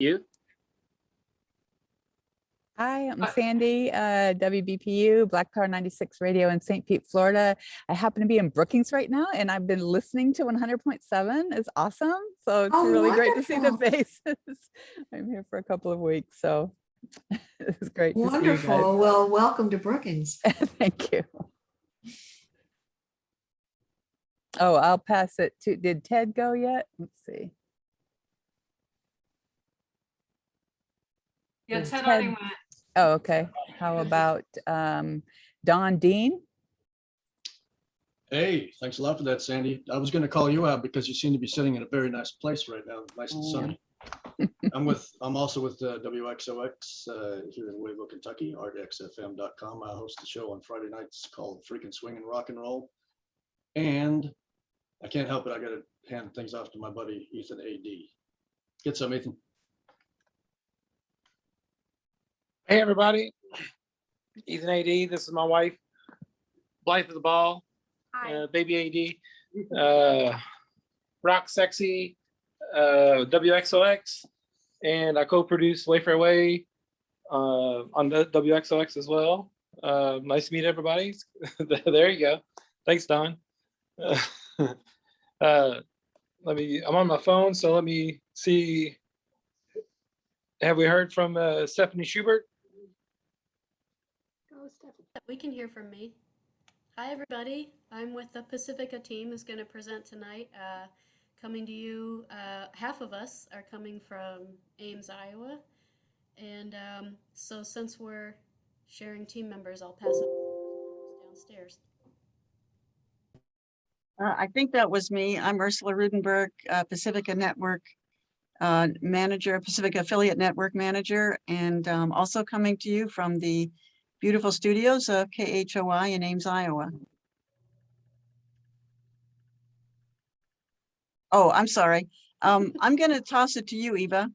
You? Hi, I'm Sandy, WBPU, Black Power 96 Radio in St. Pete, Florida. I happen to be in Brookings right now, and I've been listening to 100.7. It's awesome. So it's really great to see the faces. I'm here for a couple of weeks, so it's great to see you guys. Wonderful. Well, welcome to Brookings. Thank you. Oh, I'll pass it to, did Ted go yet? Let's see. Yeah, Ted already went. Oh, okay. How about Don Dean? Hey, thanks a lot for that, Sandy. I was going to call you out because you seem to be sitting in a very nice place right now, nice and sunny. I'm also with WXOX here in Louisville, Kentucky, artxfm.com. I host a show on Friday nights called Freaking Swingin' Rock and Roll. And I can't help it, I got to hand things off to my buddy, Ethan A.D. Get some, Ethan. Hey, everybody. Ethan AD. This is my wife, Blythe of the Ball, baby AD, Rock Sexy, WXOX, and I co-produce Wayfair Way on the WXOX as well. Nice to meet everybody. There you go. Thanks, Don. I'm on my phone, so let me see. Have we heard from Stephanie Schubert? We can hear from me. Hi, everybody. I'm with the Pacifica team who's going to present tonight. Coming to you, half of us are coming from Ames, Iowa. And so since we're sharing team members, I'll pass it downstairs. I think that was me. I'm Ursula Rudenberg, Pacifica Network manager, Pacifica Affiliate Network manager, and also coming to you from the beautiful studios of KHOI in Ames, Iowa. Oh, I'm sorry. I'm going to toss it to you, Eva.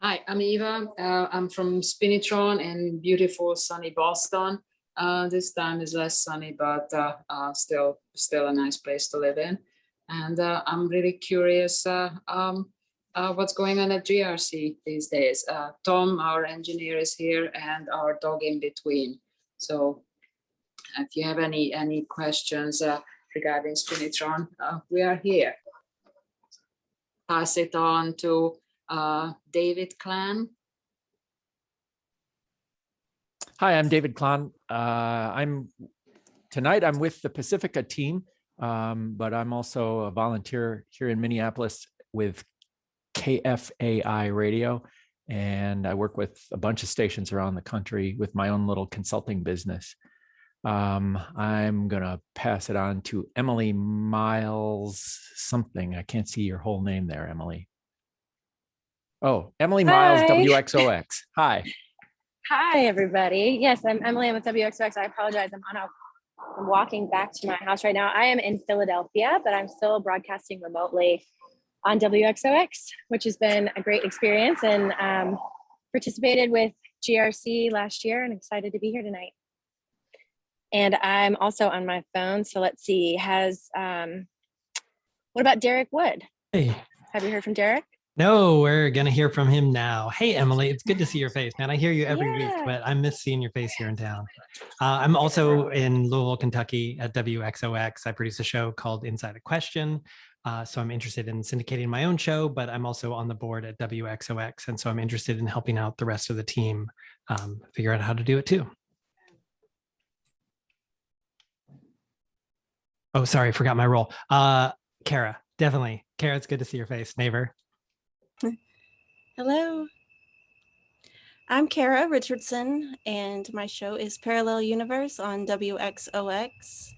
Hi, I'm Eva. I'm from Spinitron in beautiful sunny Boston. This time is less sunny, but still a nice place to live in. And I'm really curious what's going on at GRC these days. Tom, our engineer, is here, and our dog in between. So if you have any questions regarding Spinitron, we are here. Pass it on to David Clan. Hi, I'm David Clan. Tonight I'm with the Pacifica team, but I'm also a volunteer here in Minneapolis with KFAI Radio, and I work with a bunch of stations around the country with my own little consulting business. I'm gonna pass it on to Emily Miles something. I can't see your whole name there, Emily. Oh, Emily Miles, Hi. WXOX. Hi. Hi, everybody. Yes, I'm Emily. I'm with WXOX. I apologize. I'm walking back to my house right now. I am in Philadelphia, but I'm still broadcasting remotely on WXOX, which has been a great experience, and participated with GRC last year and excited to be here tonight. And I'm also on my phone. So let's see, what about Derek Wood? Hey. Have you heard from Derek? No, we're going to hear from him now. Hey, Emily, it's good to see your face, man. I hear you every week, but I miss seeing your face here in town. I'm also in Louisville, Kentucky at WXOX. I produce a show called Inside a Question. So I'm interested in syndicating my own show, but I'm also on the board at WXOX. And so I'm interested in helping out the rest of the team figure out how to do it too. Oh, sorry, forgot my role. Kara, definitely. Kara, it's good to see your face, neighbor. Hello. I'm Kara Richardson, and my show is Parallel Universe on WXOX.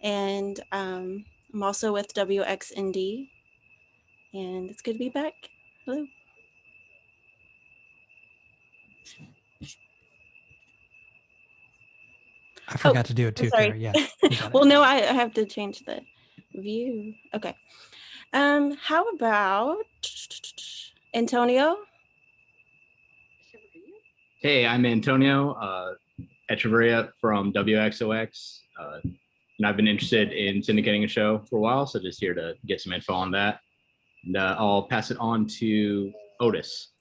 And I'm also with WXND, and it's good to be back. Hello. I forgot to do it too, Kara. Yeah. Well, no, I have to change the view. Okay. How about Antonio? Hey, I'm Antonio Echeverria from WXOX. and I've been interested in syndicating a show for a while, so just here to get some info on that. And I'll pass it on to Otis.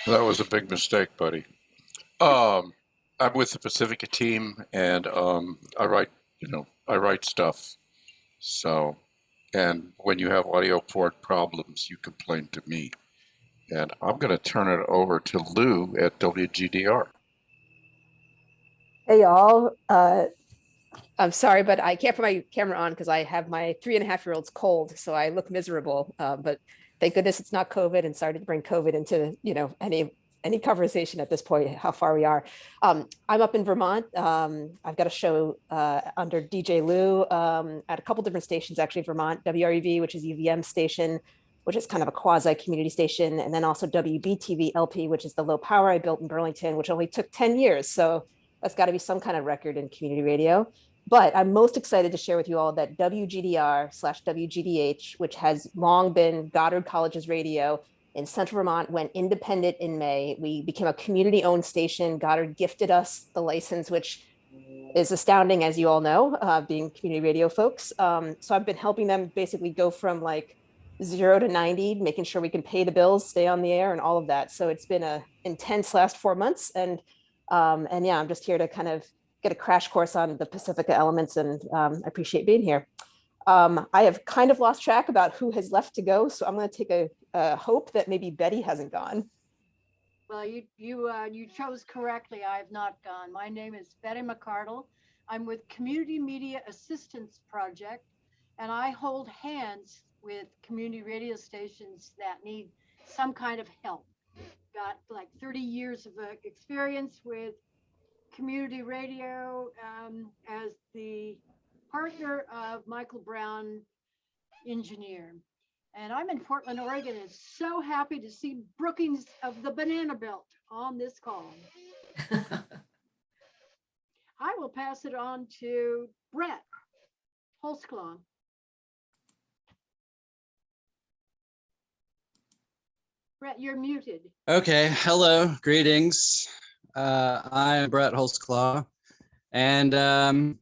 That was a big mistake, buddy. I'm with the Pacifica team, and I write stuff. So, and when you have Audioport problems, you complain to me. And I'm going to turn it over to Lou at WGDR. Hey y'all, I'm sorry, but I can't put my camera on because I have my 3.5-year-old's cold, so I look miserable. But thank goodness it's not COVID, and sorry to bring COVID into any conversation at this point, how far we are. I'm up in Vermont. I've got a show under DJ Lou at a couple different stations, actually, Vermont, WREV, which is UVM station, which is kind of a quasi community station. And then also WBTV LP, which is the low power I built in Burlington, which only took 10 years. So that's got to be some kind of record in community radio. But I'm most excited to share with you all that WGDR/WGDH, which has long been Goddard College's radio in Central Vermont, went independent in May. We became a community-owned station. Goddard gifted us the license, which is astounding, as you all know, being community radio folks. So I've been helping them basically go from like 0 to 90, making sure we can pay the bills, stay on the air, and all of that. So it's been a intense last 4 months, and yeah, I'm just here to kind of get a crash course on the Pacifica elements, and I appreciate being here. I have kind of lost track about who has left to go, so I'm going to take a hope that maybe Betty hasn't gone. Well, you chose correctly. I have not gone. My name is Betty McCardle. I'm with Community Media Assistance Project, and I hold hands with community radio stations that need some kind of help. Got like 30 years of experience with community radio as the partner of Michael Brown Engineer. And I'm in Portland, Oregon, and so happy to see Brookings of the Banana Belt on this call. I will pass it on to Brett Holzclaw. Brett, you're muted. Okay, hello, greetings. I am Brett Holzclaw, and I'm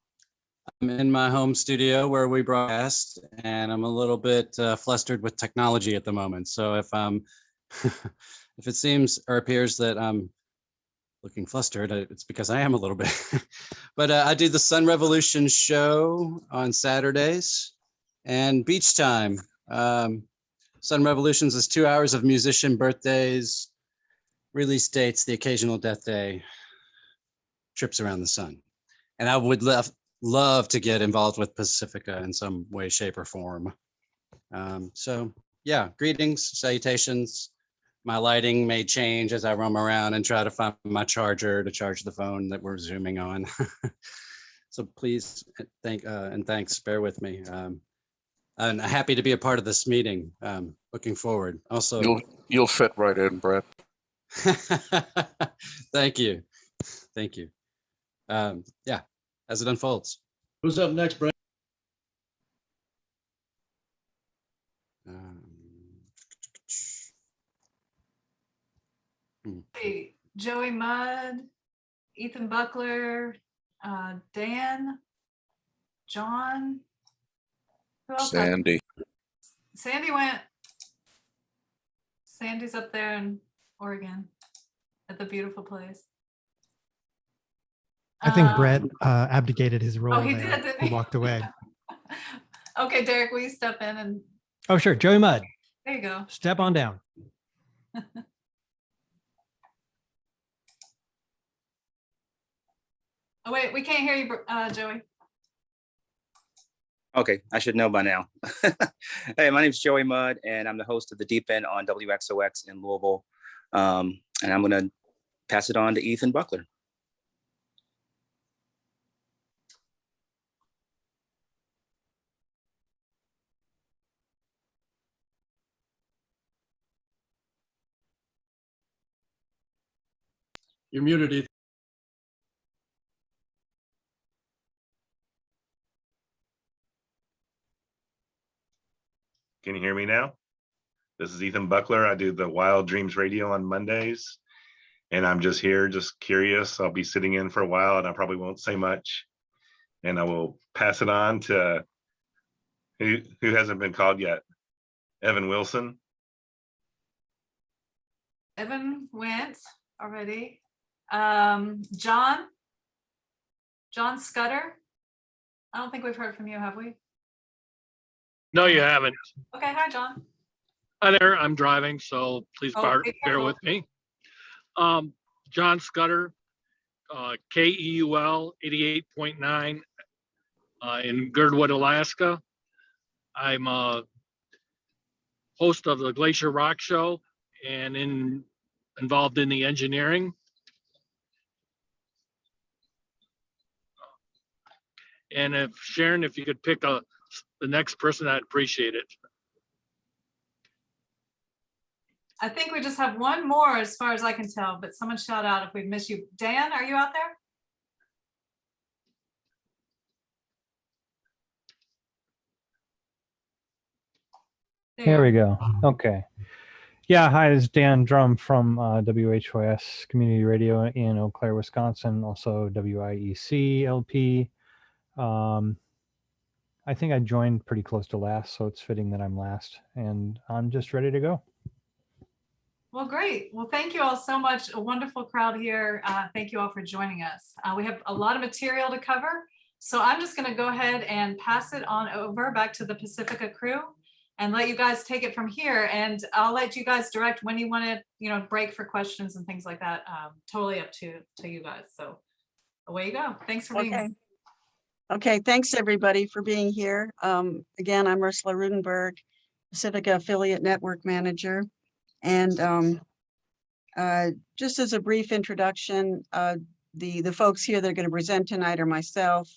in my home studio where we broadcast, and I'm a little bit flustered with technology at the moment. So if if it seems or appears that I'm looking flustered, it's because I am a little bit. But I do the Sun Revolution show on Saturdays and Beach Time. Sun Revolutions is 2 hours of musician birthdays, release dates, the occasional death day, trips around the sun. And I would love to get involved with Pacifica in some way, shape, or form. So yeah, greetings, salutations. My lighting may change as I roam around and try to find my charger to charge the phone that we're zooming on. So please, thanks, bear with me. I'm happy to be a part of this meeting. Looking forward. Also, you'll fit right in, Brett. Thank you. Yeah, as it unfolds. Who's up next, Brett? Hey, Joey Mudd, Ethan Buckler, Dan, John. Who else? Sandy. Sandy went. Sandy's up there in Oregon at the beautiful place. I think Brett abdicated his role. Oh, he there. did, didn't He he? walked away. Okay, Derek, will you step in and Oh, sure. Joey Mudd, there you go. step on down. Oh wait, we can't hear you, Joey. Okay, I should know by now. Hey, my name's Joey Mudd, and I'm the host of The Deep End on WXOX in Louisville. And I'm going to pass it on to Ethan Buckler. You're muted, Ethan. Can you hear me now? This is Ethan Buckler. I do the Wild Dreams Radio on Mondays, and I'm just here, just curious. I'll be sitting in for a while, and I probably won't say much. and I will pass it on to who hasn't been called yet. Evan Wilson. Evan went already. John Scudder. I don't think we've heard from you, have we? No, you haven't. Okay, hi, John. Hi there. I'm driving, so please Be bear careful. with me. John Scudder, KEUL 88.9 in Girdwood, Alaska. I'm a host of the Glacier Rock Show and involved in the engineering. And if Sharon, if you could pick the next person, I'd appreciate it. I think we just have one more as far as I can tell, but someone shout out if we miss you. Dan, are you out there? There we go. Okay. Yeah, hi, this is Dan Drum from WHOS Community Radio in Eau Claire, Wisconsin, also WIEC LP. I think I joined pretty close to last, so it's fitting that I'm last, and I'm just ready to go. Well, great. Well, thank you all so much. A wonderful crowd here. Thank you all for joining us. We have a lot of material to cover, so I'm just going to go ahead and pass it on over back to the Pacifica crew and let you guys take it from here. And I'll let you guys direct when you want to, break for questions and things like that. Totally up to you guys. So away you go. Thanks for being here. Okay, thanks everybody for being here. Again, I'm Ursula Rudenberg, Pacifica Affiliate Network Manager. And just as a brief introduction, the folks here that are going to present tonight are myself,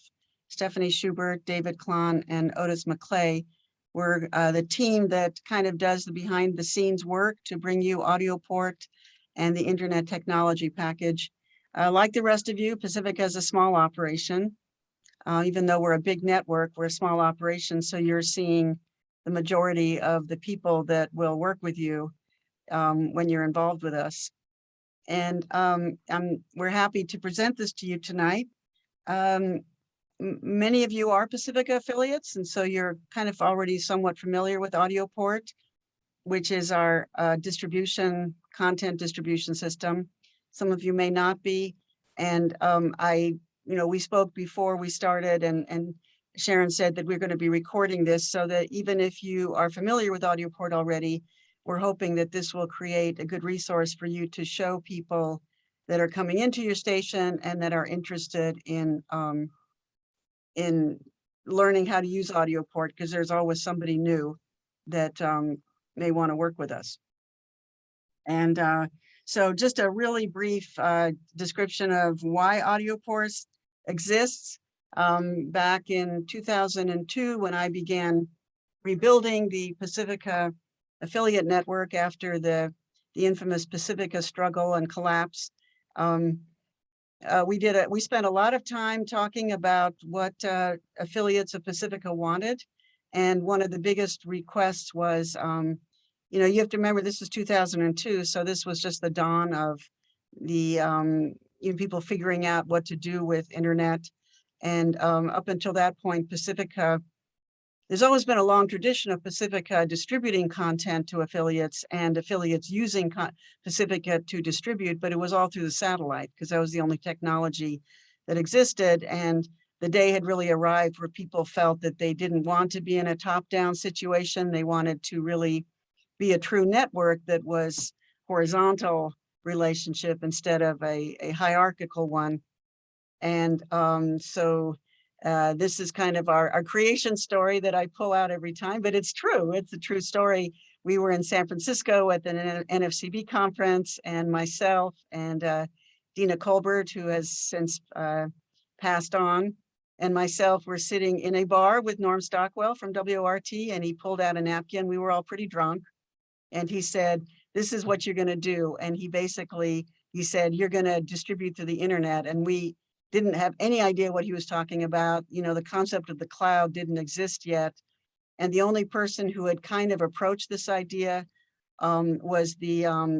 Stephanie Schubert, David Klon, and Otis McClay. We're the team that kind of does the behind the scenes work to bring you Audioport and the Internet Technology Package. Like the rest of you, Pacifica is a small operation. Even though we're a big network, we're a small operation. So you're seeing the majority of the people that will work with you when you're involved with us. And we're happy to present this to you tonight. Many of you are Pacifica affiliates, and so you're kind of already somewhat familiar with Audioport, which is our content distribution system. Some of you may not be. And we spoke before we started, and Sharon said that we're going to be recording this so that even if you are familiar with Audioport already, we're hoping that this will create a good resource for you to show people that are coming into your station and that are interested in learning how to use Audioport, because there's always somebody new that may want to work with us. And so just a really brief description of why Audioport exists. Back in 2002, when I began rebuilding the Pacifica affiliate network after the infamous Pacifica struggle and collapse, we spent a lot of time talking about what affiliates of Pacifica wanted. And one of the biggest requests was, you have to remember this was 2002. So this was just the dawn of the people figuring out what to do with internet. And up until that point, Pacifica, there's always been a long tradition of Pacifica distributing content to affiliates and affiliates using Pacifica to distribute, but it was all through the satellite because that was the only technology that existed. And the day had really arrived where people felt that they didn't want to be in a top-down situation. They wanted to really be a true network that was horizontal relationship instead of a hierarchical one. And so this is kind of our creation story that I pull out every time, but it's true. It's a true story. We were in San Francisco at the NFCB conference, and myself and Dina Colbert, who has since passed on, and myself were sitting in a bar with Norm Stockwell from WORT, and he pulled out a napkin. We were all pretty drunk. And he said, "This is what you're going to do." And he said, "You're going to distribute through the internet." And we didn't have any idea what he was talking about. The concept of the cloud didn't exist yet. And the only person who had kind of approached this idea was Sean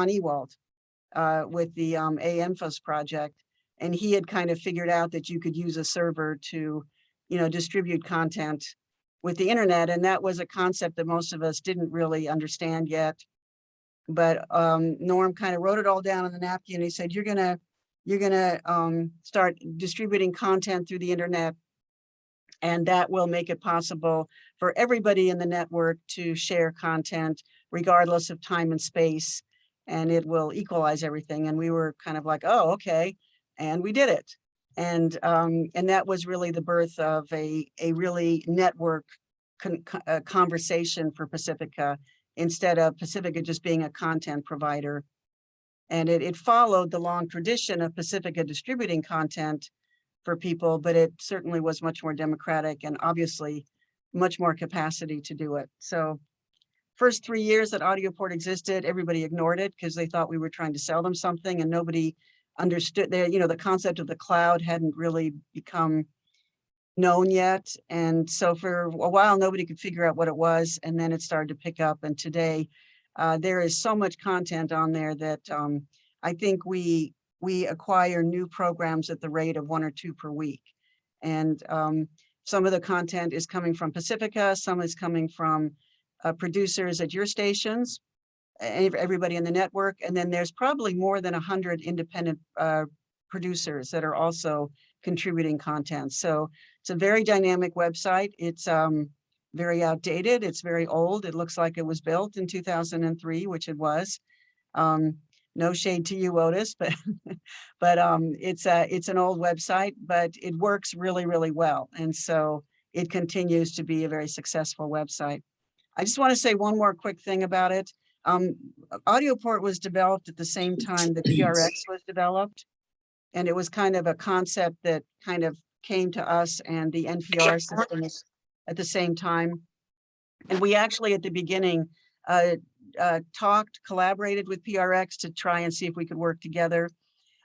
Ewald with the AMFOS project. And he had kind of figured out that you could use a server to, distribute content with the internet. And that was a concept that most of us didn't really understand yet. But Norm kind of wrote it all down on the napkin. He said, you're gonna start distributing content through the internet, and that will make it possible for everybody in the network to share content regardless of time and space, and it will equalize everything. And we were kind of like, oh, okay, and we did it. And that was really the birth of a really network conversation for Pacifica, instead of Pacifica just being a content provider. And it followed the long tradition of Pacifica distributing content for people, but it certainly was much more democratic and obviously much more capacity to do it. So first 3 years that Audioport existed, everybody ignored it because they thought we were trying to sell them something, and nobody understood the concept of the cloud hadn't really become known yet. And so for a while, nobody could figure out what it was. And then it started to pick up. And today there is so much content on there that I think we acquire new programs at the rate of 1 or 2 per week. And some of the content is coming from Pacifica, some is coming from producers at your stations, everybody in the network. And then there's probably more than 100 independent producers that are also contributing content. So it's a very dynamic website. It's very outdated. It's very old. It looks like it was built in 2003, which it was. No shade to you, Otis, but it's an old website, but it works really, really well. And so it continues to be a very successful website. I just want to say one more quick thing about it. Audioport was developed at the same time that GRX was developed. And it was kind of a concept that kind of came to us and the NPR system at the same time. And we actually, at the beginning, collaborated with PRX to try and see if we could work together.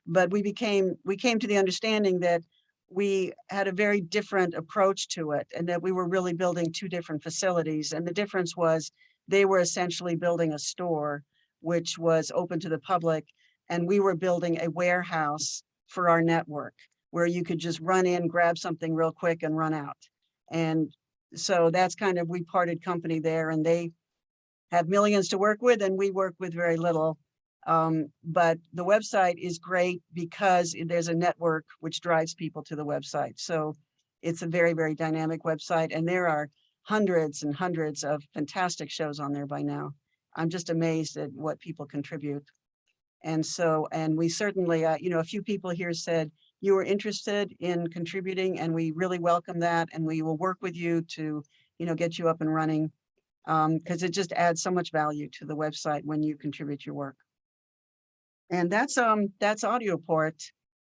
But we came to the understanding that we had a very different approach to it, and that we were really building 2 different facilities. And the difference was they were essentially building a store, which was open to the public, and we were building a warehouse for our network where you could just run in, grab something real quick and run out. And so that's kind of, we parted company there, and they have millions to work with and we work with very little. But the website is great because there's a network which drives people to the website. So it's a very, very dynamic website, and there are hundreds and hundreds of fantastic shows on there by now. I'm just amazed at what people contribute. And so, and we certainly, a few people here said you were interested in contributing, and we really welcome that. And we will work with you to, get you up and running, because it just adds so much value to the website when you contribute your work. And that's Audioport.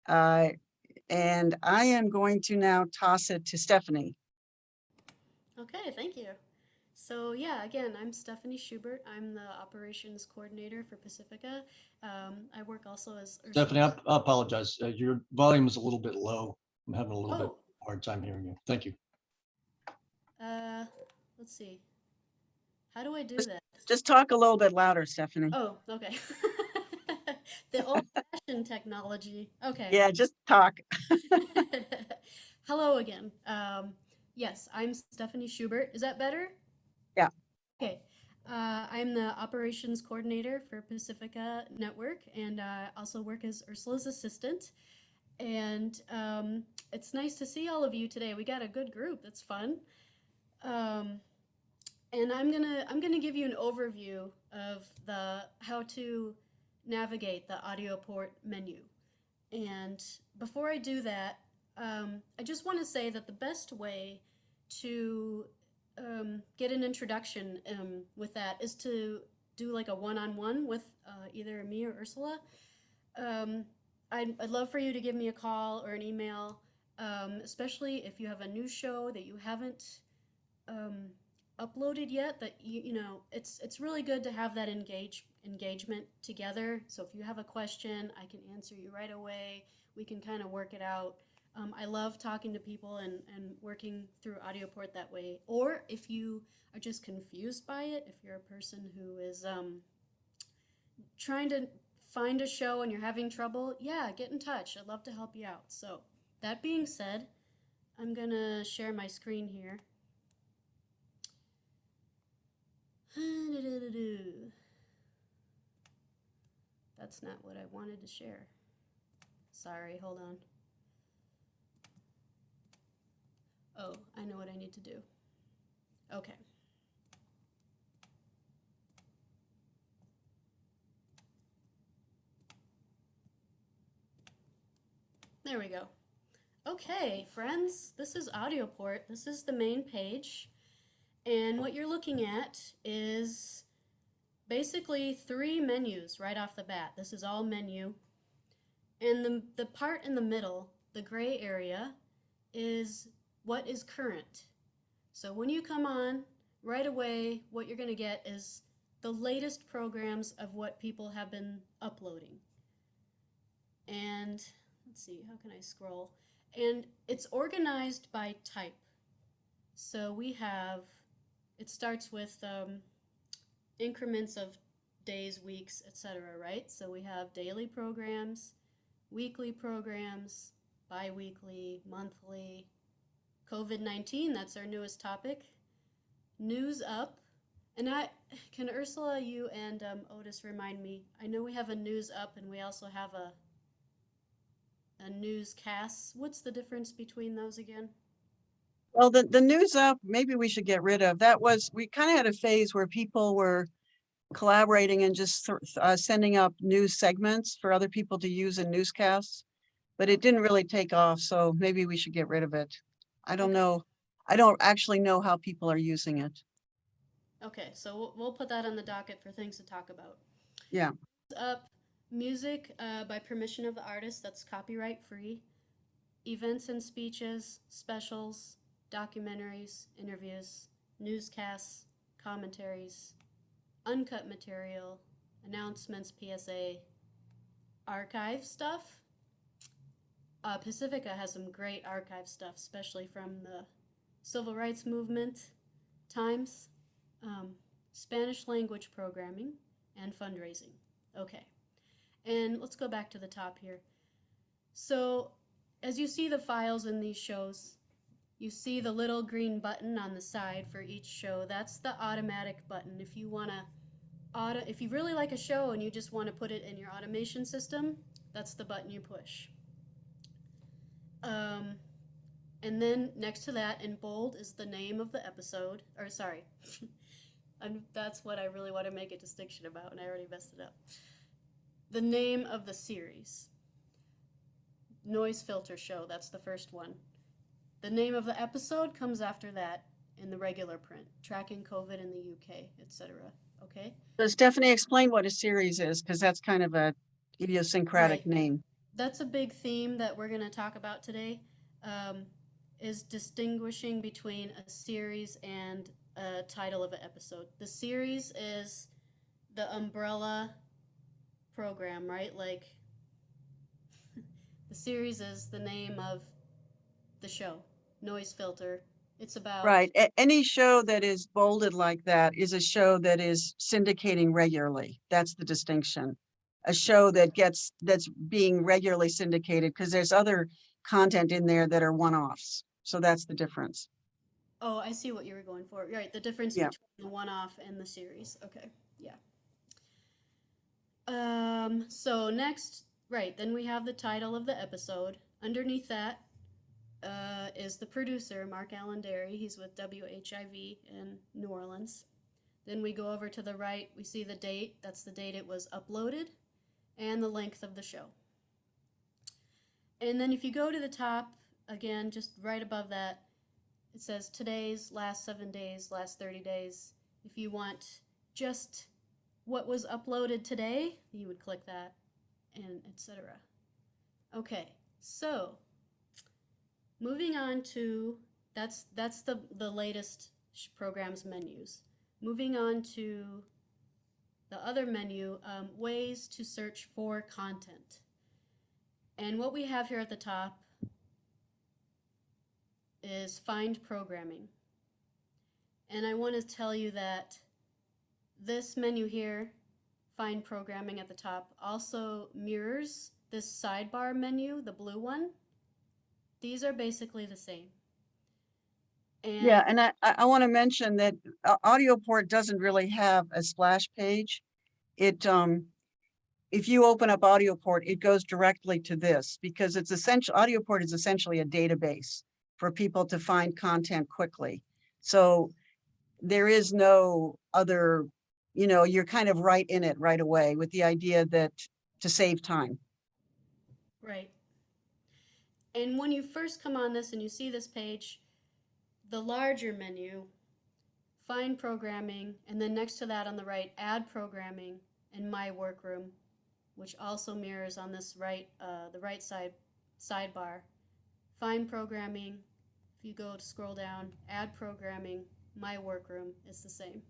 And I am going to now toss it to Stephanie. Okay, thank you. So yeah, again, I'm Stephanie Schubert. I'm the operations coordinator for Pacifica. I work also as Stephanie, I apologize. Your volume is a little bit low. I'm having a little bit hard time hearing you. Thank you. Let's see. How do I do that? Just talk a little bit louder, Stephanie. Oh, okay. The old-fashioned technology. Okay. Yeah, just talk. Hello again. Yes, I'm Stephanie Schubert. Is that better? Yeah. Okay. I'm the operations coordinator for Pacifica Network, and also work as Ursula's assistant. And it's nice to see all of you today. We got a good group. That's fun. And I'm gonna give you an overview of how to navigate the Audioport menu. And before I do that, I just want to say that the best way to get an introduction with that is to do like a one-on-one with either me or Ursula. I'd love for you to give me a call or an email, especially if you have a new show that you haven't uploaded yet. That it's really good to have that engagement together. So if you have a question, I can answer you right away. We can kind of work it out. I love talking to people and working through Audioport that way. Or if you are just confused by it, if you're a person who is trying to find a show and you're having trouble, yeah, get in touch. I'd love to help you out. So that being said, I'm gonna share my screen here. That's not what I wanted to share. Sorry, hold on. Oh, I know what I need to do. Okay. There we go. Okay, friends, this is Audioport. This is the main page. And what you're looking at is basically 3 menus right off the bat. This is all menu. And the part in the middle, the gray area, is what is current. So when you come on, right away, what you're going to get is the latest programs of what people have been uploading. And let's see, how can I scroll? And it's organized by type. So we have, it starts with increments of days, weeks, etc., right? So we have daily programs, weekly programs, bi-weekly, monthly, COVID-19, that's our newest topic, news up, and can Ursula, you and Otis remind me, I know we have a news up and we also have a newscast. What's the difference between those again? Well, the news up, maybe we should get rid of. That was, we kind of had a phase where people were collaborating and just sending up news segments for other people to use in newscasts, but it didn't really take off. So maybe we should get rid of it. I don't know. I don't actually know how people are using it. Okay, so we'll put that on the docket for things to talk about. Yeah. Up, music by permission of the artist, that's copyright free. Events and speeches, specials, documentaries, interviews, newscasts, commentaries, uncut material, announcements, PSA, archive stuff. Pacifica has some great archive stuff, especially from the civil rights movement times, Spanish language programming, and fundraising. Okay, and let's go back to the top here. So as you see the files in these shows, you see the little green button on the side for each show. That's the automatic button. If you want to, if you really like a show and you just want to put it in your automation system, that's the button you push. And then next to that in bold is the name of the episode, or sorry, that's what I really want to make a distinction about, and I already messed it up. The name of the series. Noise Filter Show, that's the first one. The name of the episode comes after that in the regular print, Tracking COVID in the UK, etc. Okay? So Stephanie, explain what a series is, because that's kind of a idiosyncratic Right. name. That's a big theme that we're going to talk about today, is distinguishing between a series and a title of an episode. The series is the umbrella program, right? Like, the series is the name of the show, Noise Filter. It's about... Right. Any show that is bolded like that is a show that is syndicating regularly. That's the distinction. A show that's being regularly syndicated, because there's other content in there that are one-offs. So that's the difference. Oh, I see what you were going for. Right, the difference Yeah. between the one-off and the series. Okay, yeah. So next, right, then we have the title of the episode. Underneath that is the producer, Mark Allen Derry. He's with WHIV in New Orleans. Then we go over to the right, we see the date. That's the date it was uploaded, and the length of the show. And then if you go to the top, again, just right above that, it says today's, last 7 days, last 30 days. If you want just what was uploaded today, you would click that, and etc. Okay, so moving on to, that's the latest program's menus. Moving on to the other menu, ways to search for content. And what we have here at the top is find programming. And I want to tell you that this menu here, find programming at the top also mirrors this sidebar menu, the blue one. These are basically the same. Yeah, and I want to mention that Audioport doesn't really have a splash page. It if you open up Audioport, it goes directly to this because it's essential. Audioport is essentially a database for people to find content quickly. So there is no other, you know, you're kind of right in it right away with the idea that to save time. Right. And when you first come on this and you see this page, the larger menu, find programming, and then next to that on the right, add programming and my workroom, which also mirrors on this right, the right side sidebar. Find programming. If you go to scroll down, add programming, my workroom is the same.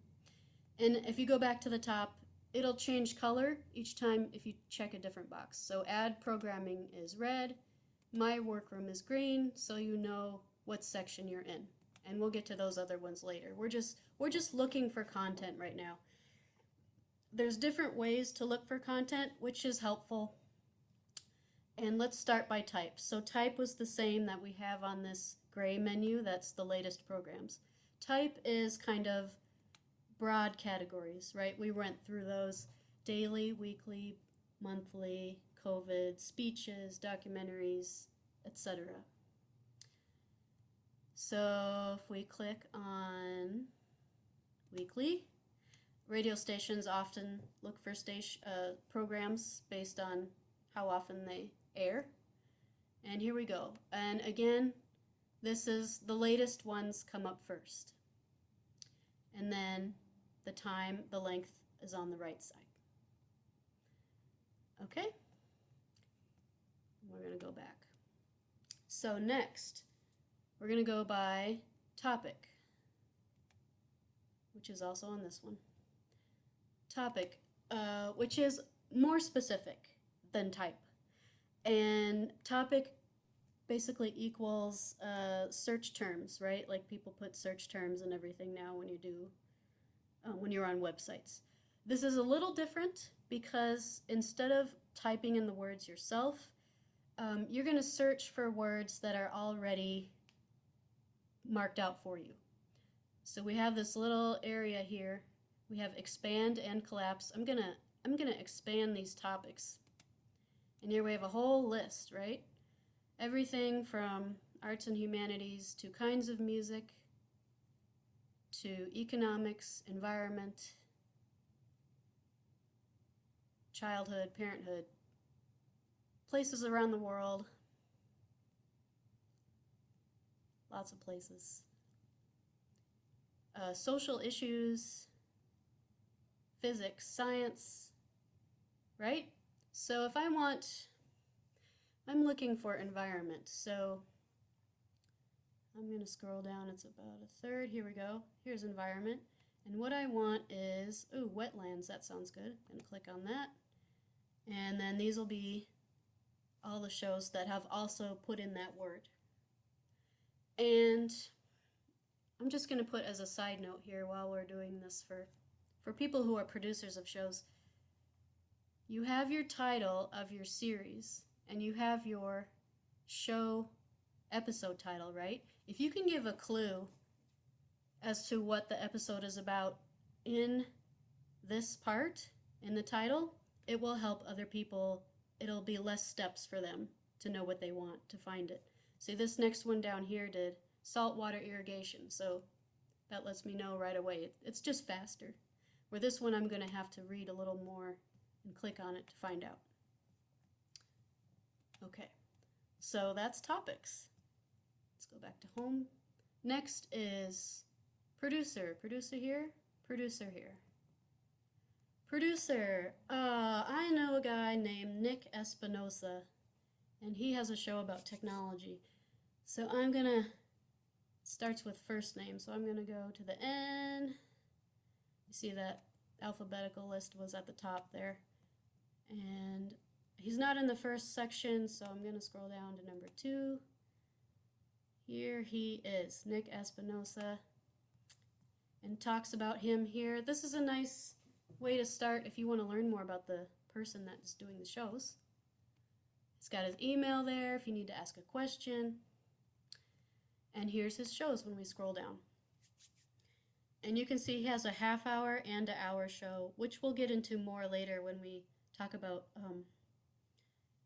And if you go back to the top, it'll change color each time if you check a different box. So add programming is red, my workroom is green, so you know what section you're in. And we'll get to those other ones later. We're just looking for content right now. There's different ways to look for content, which is helpful. And let's start by type. So type was the same that we have on this gray menu. That's the latest programs. Type is kind of broad categories, right? We went through those: daily, weekly, monthly, COVID, speeches, documentaries, etc. So if we click on weekly, radio stations often look for programs based on how often they air. And here we go. And again, this is the latest ones come up first. And then the time, the length is on the right side. Okay? We're going to go back. So next, we're going to go by topic, which is also on this one. Topic, which is more specific than type. And topic basically equals search terms, right? Like people put search terms and everything now when you do, when you're on websites. This is a little different because instead of typing in the words yourself, you're going to search for words that are already marked out for you. So we have this little area here. We have expand and collapse. I'm gonna expand these topics. And here we have a whole list, right? Everything from arts and humanities to kinds of music to economics, environment, childhood, parenthood, places around the world, lots of places, social issues, physics, science, right? So if I'm looking for environment, so I'm going to scroll down, it's about a third, here we go, here's environment, and what I want is, ooh, wetlands, that sounds good, I'm going to click on that, and then these will be all the shows that have also put in that word. And I'm just going to put as a side note here while we're doing this for people who are producers of shows, you have your title of your series and you have your show episode title, right? If you can give a clue as to what the episode is about in this part, in the title, it will help other people. It'll be less steps for them to know what they want, to find it. See, this next one down here did saltwater irrigation, so that lets me know right away. It's just faster. Where this one I'm going to have to read a little more and click on it to find out. Okay, so that's topics. Let's go back to home. Next is producer. Producer here, producer here. Producer, I know a guy named Nick Espinosa, and he has a show about technology. So I'm gonna, it starts with first name, so I'm gonna go to the N. You see that alphabetical list was at the top there. And he's not in the first section, so I'm gonna scroll down to number 2. Here he is, Nick Espinosa, and talks about him here. This is a nice way to start if you want to learn more about the person that's doing the shows. He's got his email there if you need to ask a question. And here's his shows when we scroll down. And you can see he has a half-hour and an hour show, which we'll get into more later when we talk about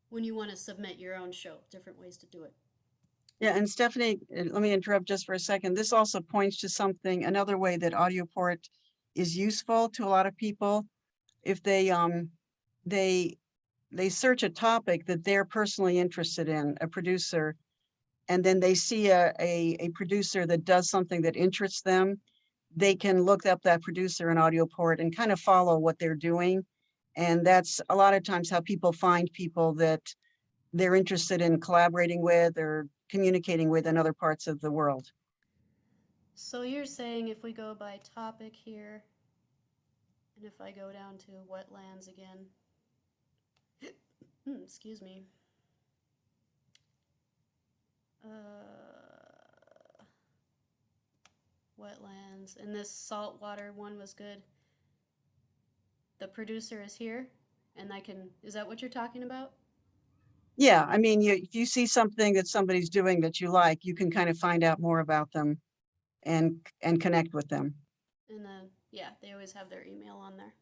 when you want to submit your own show, different ways to do it. Yeah, and Stephanie, let me interrupt just for a second. This also points to something, another way that Audioport is useful to a lot of people. If they search a topic that they're personally interested in, a producer, and then they see a producer that does something that interests them, they can look up that producer in Audioport and kind of follow what they're doing. And that's a lot of times how people find people that they're interested in collaborating with or communicating with in other parts of the world. So you're saying if we go by topic here, and if I go down to wetlands again, excuse me. Wetlands, and this saltwater one was good. The producer is here, and I can, is that what you're talking about? Yeah, I mean, if you see something that somebody's doing that you like, you can kind of find out more about them and connect with them. And then, yeah, they always have their email on there.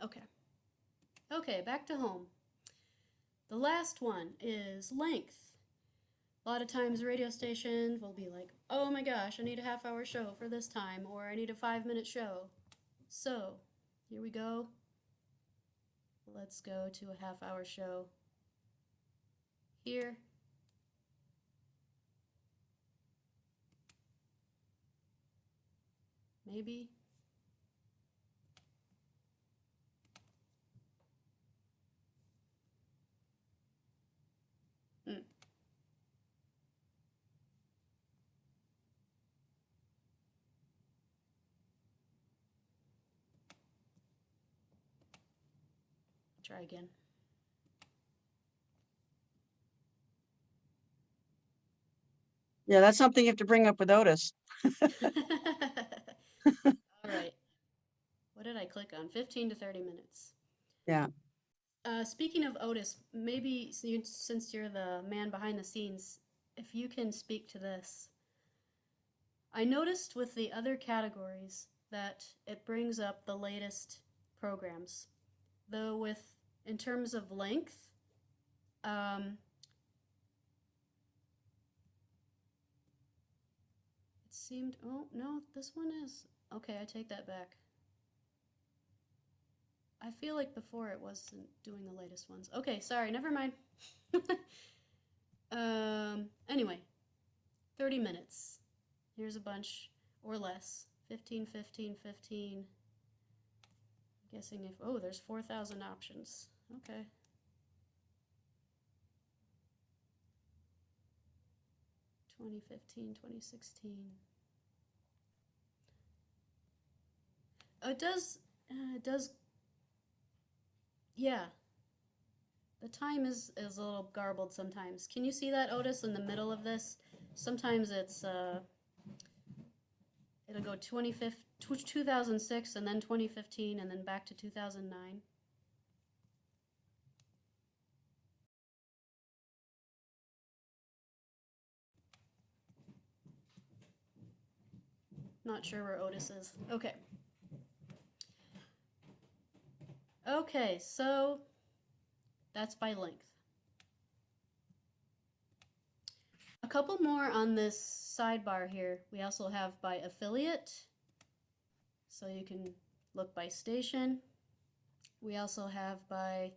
Okay. Okay, back to home. The last one is length. A lot of times radio stations will be like, oh my gosh, I need a half-hour show for this time, or I need a 5-minute show. So, here we go. Let's go to a half-hour show. Here. Maybe. Try again. Yeah, that's something you have to bring up with Otis. All right. What did I click on? 15 to 30 minutes. Yeah. Speaking of Otis, maybe since you're the man behind the scenes, if you can speak to this. I noticed with the other categories that it brings up the latest programs, though in terms of length, it seemed, oh no, this one is, okay, I take that back. I feel like before it wasn't doing the latest ones. Okay, sorry, never mind. Anyway, 30 minutes. Here's a bunch or less. 15, 15, 15. I'm guessing if, oh, there's 4,000 options. Okay. (2015, 2016). It does. Yeah. The time is a little garbled sometimes. Can you see that, Otis, in the middle of this? Sometimes it's, it'll go 2006 and then 2015 and then back to 2009. Not sure where Otis is. Okay. Okay, so that's by length. A couple more on this sidebar here. We also have by affiliate. So you can look by station. We also have by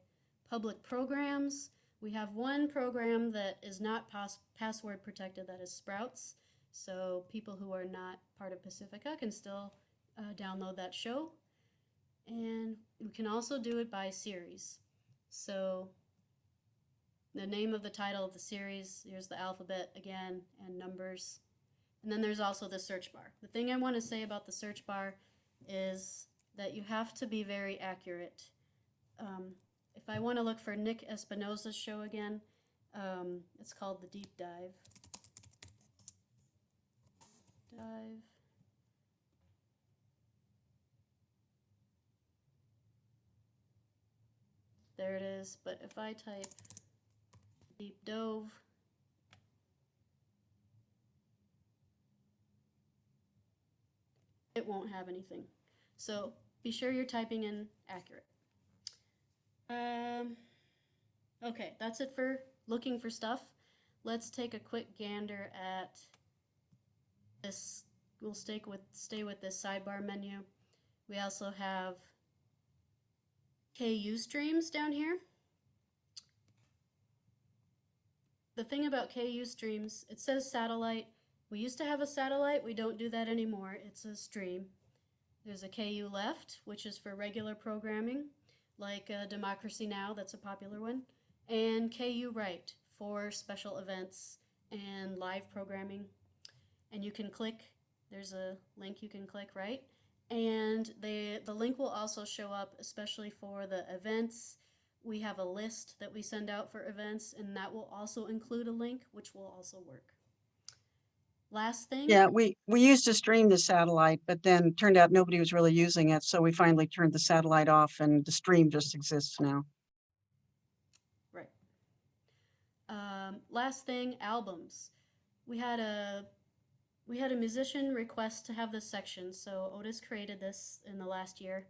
public programs. We have one program that is not password protected, that is Sprouts. So people who are not part of Pacifica can still download that show. And we can also do it by series. So the name of the title of the series, here's the alphabet again, and numbers. And then there's also the search bar. The thing I want to say about the search bar is that you have to be very accurate. If I want to look for Nick Espinosa's show again, it's called The Deep Dive. is, but if I type deep dove, it won't have anything. So be sure you're typing in accurate. Okay, that's it for looking for stuff. Let's take a quick gander at this. We'll stay with this sidebar menu. We also have KU streams down here. The thing about KU streams, it says satellite. We used to have a satellite. We don't do that anymore. It's a stream. There's a KU left, which is for regular programming, like Democracy Now!, that's a popular one, and KU right for special events and live programming. And you can click, there's a link you can click, right? And the link will also show up, especially for the events. We have a list that we send out for events, and that will also include a link, which will also work. Last thing. Yeah, we used to stream the satellite, but then turned out nobody was really using it. So we finally turned the satellite off and the stream just exists now. Right. Last thing, albums. We had a musician request to have this section, so Otis created this in the last year.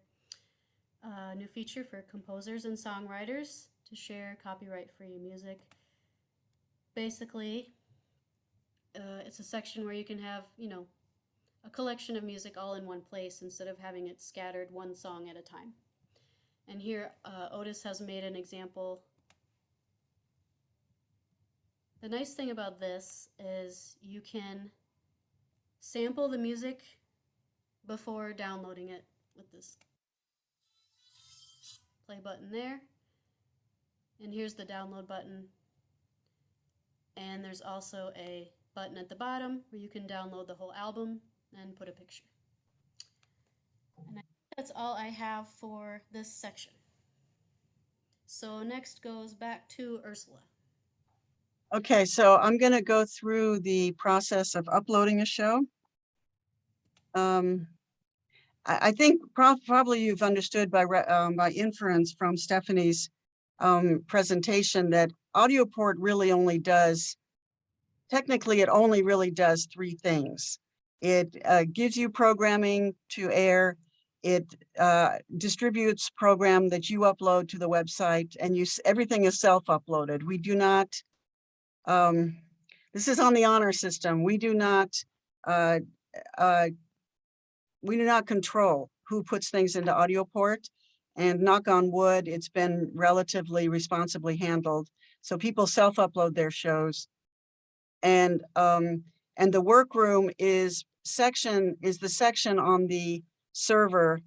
A new feature for composers and songwriters to share copyright-free music. Basically, it's a section where you can have, a collection of music all in one place instead of having it scattered one song at a time. And here, Otis has made an example. The nice thing about this is you can sample the music before downloading it with this play button there. And here's the download button. And there's also a button at the bottom where you can download the whole album and put a picture. And I think that's all I have for this section. So next goes back to Ursula. Okay, so I'm going to go through the process of uploading a show. I think probably you've understood by inference from Stephanie's presentation that Audioport really only does, technically it only really does three things. It gives you programming to air, it distributes program that you upload to the website, and everything is self-uploaded. We do not, this is on the honor system, we do not control who puts things into Audioport, and knock on wood, it's been relatively responsibly handled. So people self-upload their shows. And the workroom is the section on the server,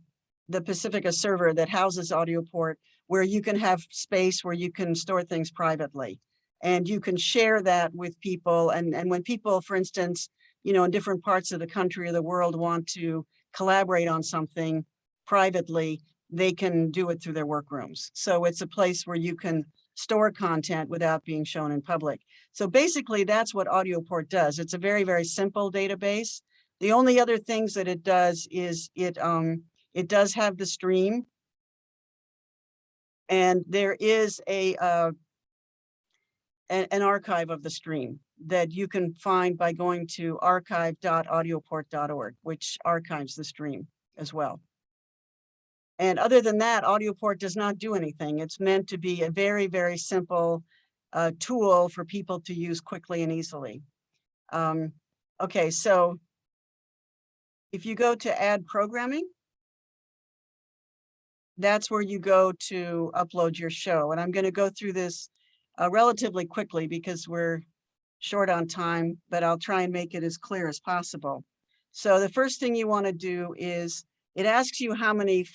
the Pacifica server that houses Audioport, where you can have space where you can store things privately. And you can share that with people. And when people, for instance, in different parts of the country or the world want to collaborate on something privately, they can do it through their workrooms. So it's a place where you can store content without being shown in public. So basically that's what Audioport does. It's a very, very simple database. The only other things that it does is it does have the stream. And there is an archive of the stream that you can find by going to archive.audioport.org, which archives the stream as well. And other than that, Audioport does not do anything. It's meant to be a very, very simple tool for people to use quickly and easily. Okay, so if you go to add programming, that's where you go to upload your show. And I'm going to go through this relatively quickly because we're short on time, but I'll try and make it as clear as possible. So the first thing you want to do is it asks you how many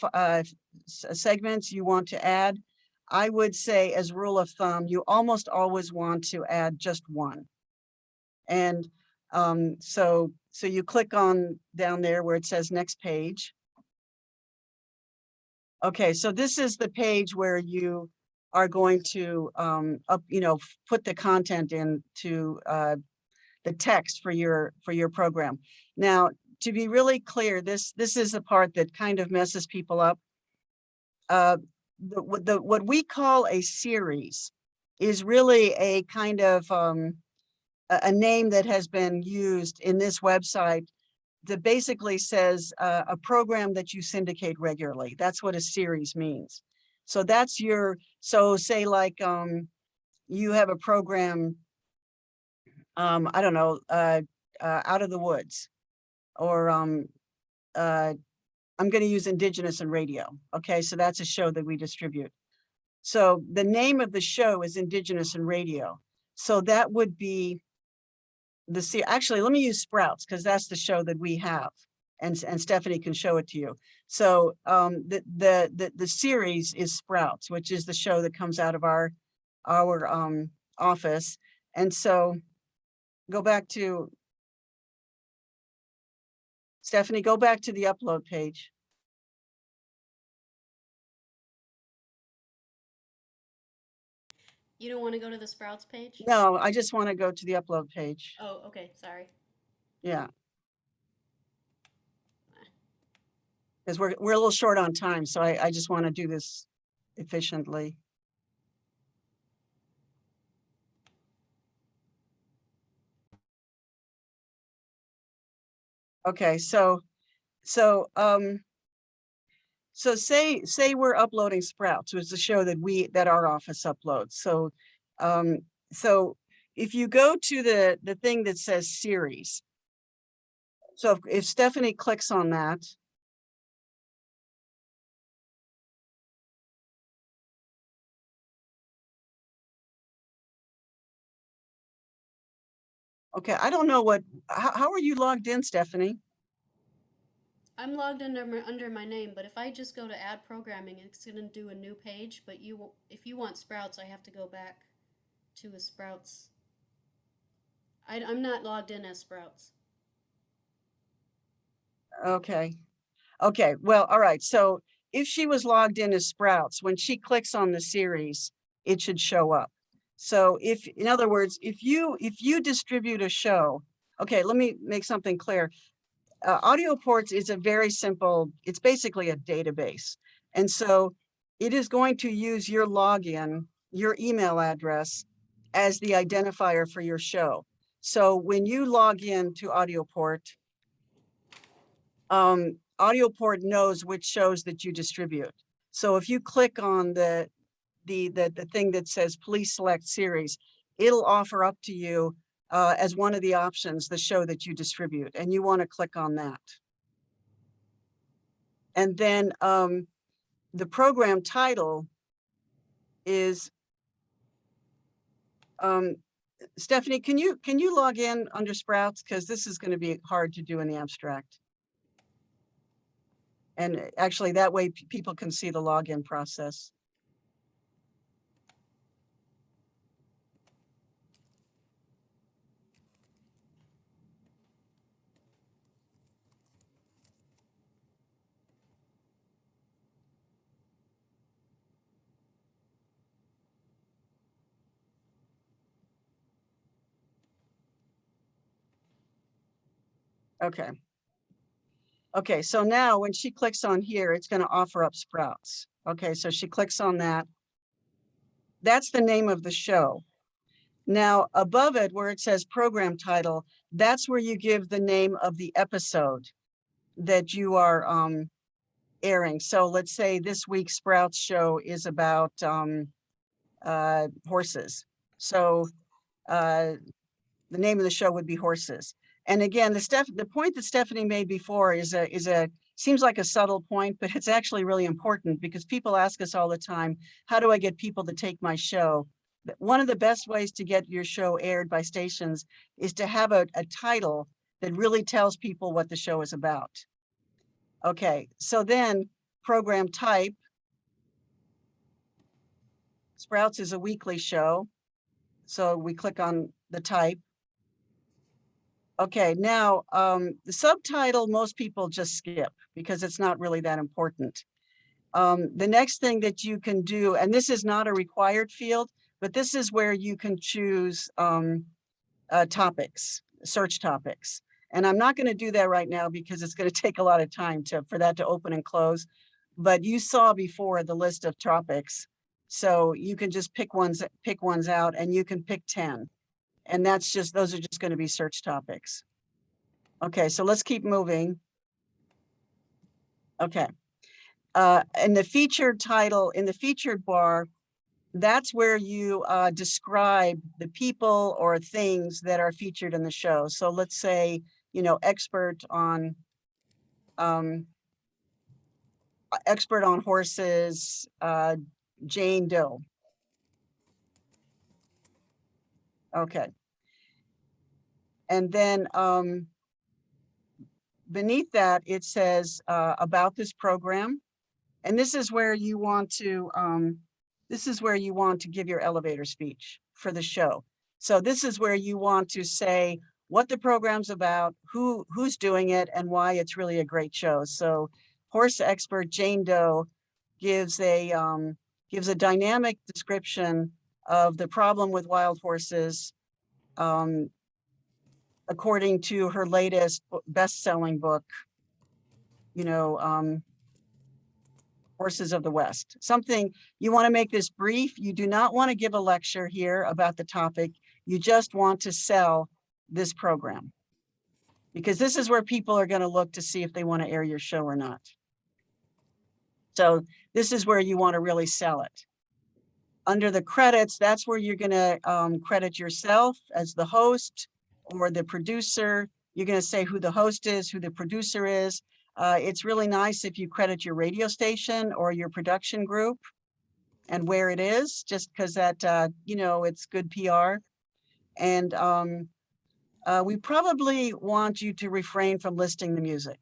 segments you want to add. I would say, as rule of thumb, you almost always want to add just one. And so you click on down there where it says next page. Okay, so this is the page where you are going to put the content into the text for your program. Now, to be really clear, this is the part that kind of messes people up. what we call a series is really a kind of a name that has been used in this website that basically says a program that you syndicate regularly. That's what a series means. So that's so say like you have a program, I don't know, Out of the Woods, or I'm going to use Indigenous in Radio. Okay, so that's a show that we distribute. So the name of the show is Indigenous in Radio. So that would be actually, let me use Sprouts because that's the show that we have, and Stephanie can show it to you. So the series is Sprouts, which is the show that comes out of our office. And so go back to Stephanie, go back to the upload page. You don't want to go to the Sprouts page? No, I just want to go to the upload page. Oh, okay, sorry. Yeah. Because we're a little short on time, so I just want to do this efficiently. Okay, so say we're uploading Sprouts, which is a show that our office uploads. So so if you go to the thing that says series, so if Stephanie clicks on that, okay, I don't know how are you logged in, Stephanie? I'm logged under my name, but if I just go to add programming, it's going to do a new page. But if you want Sprouts, I have to go back to a Sprouts. I'm not logged in as Sprouts. Okay. Okay. Well, all right. So if she was logged in as Sprouts, when she clicks on the series, it should show up. So in other words, if you distribute a show, okay, let me make something clear. Audioports is a very simple, it's basically a database. And so it is going to use your login, your email address as the identifier for your show. So when you log in to Audioport, Audioport knows which shows that you distribute. So if you click on the thing that says Please Select Series, it'll offer up to you as one of the options the show that you distribute, and you want to click on that. And then the program title is Stephanie, can you log in under Sprouts, because this is going to be hard to do in the abstract. And actually that way people can see the login process. Okay. Okay, so now when she clicks on here, it's going to offer up Sprouts. Okay, so she clicks on that. That's the name of the show. Now, above it, where it says program title, that's where you give the name of the episode that you are airing. So let's say this week's Sprouts show is about horses. So the name of the show would be Horses. And again, the point that Stephanie made before seems like a subtle point, but it's actually really important because people ask us all the time, how do I get people to take my show? One of the best ways to get your show aired by stations is to have a title that really tells people what the show is about. Okay, so then program type. Sprouts is a weekly show. So we click on the type. Okay, now the subtitle, most people just skip because it's not really that important. The next thing that you can do, and this is not a required field, but this is where you can choose topics, search topics. And I'm not going to do that right now because it's going to take a lot of time for that to open and close. but you saw before the list of topics. So you can just pick ones out, and you can pick 10. And those are just going to be search topics. Okay, so let's keep moving. Okay. In the featured title, in the featured bar, that's where you describe the people or things that are featured in the show. So let's say, expert on horses, Jane Doe. Okay. And then beneath that, it says about this program. And this is where you want to give your elevator speech for the show. So this is where you want to say what the program's about, who's doing it, and why it's really a great show. So horse expert Jane Doe gives a dynamic description of the problem with wild horses, according to her latest best-selling book, Horses of the West. Something, you want to make this brief. You do not want to give a lecture here about the topic. You just want to sell this program, because this is where people are going to look to see if they want to air your show or not. So this is where you want to really sell it. Under the credits, that's where you're going to credit yourself as the host or the producer. You're going to say who the host is, who the producer is. It's really nice if you credit your radio station or your production group and where it is, just because that, it's good PR. And we probably want you to refrain from listing the music.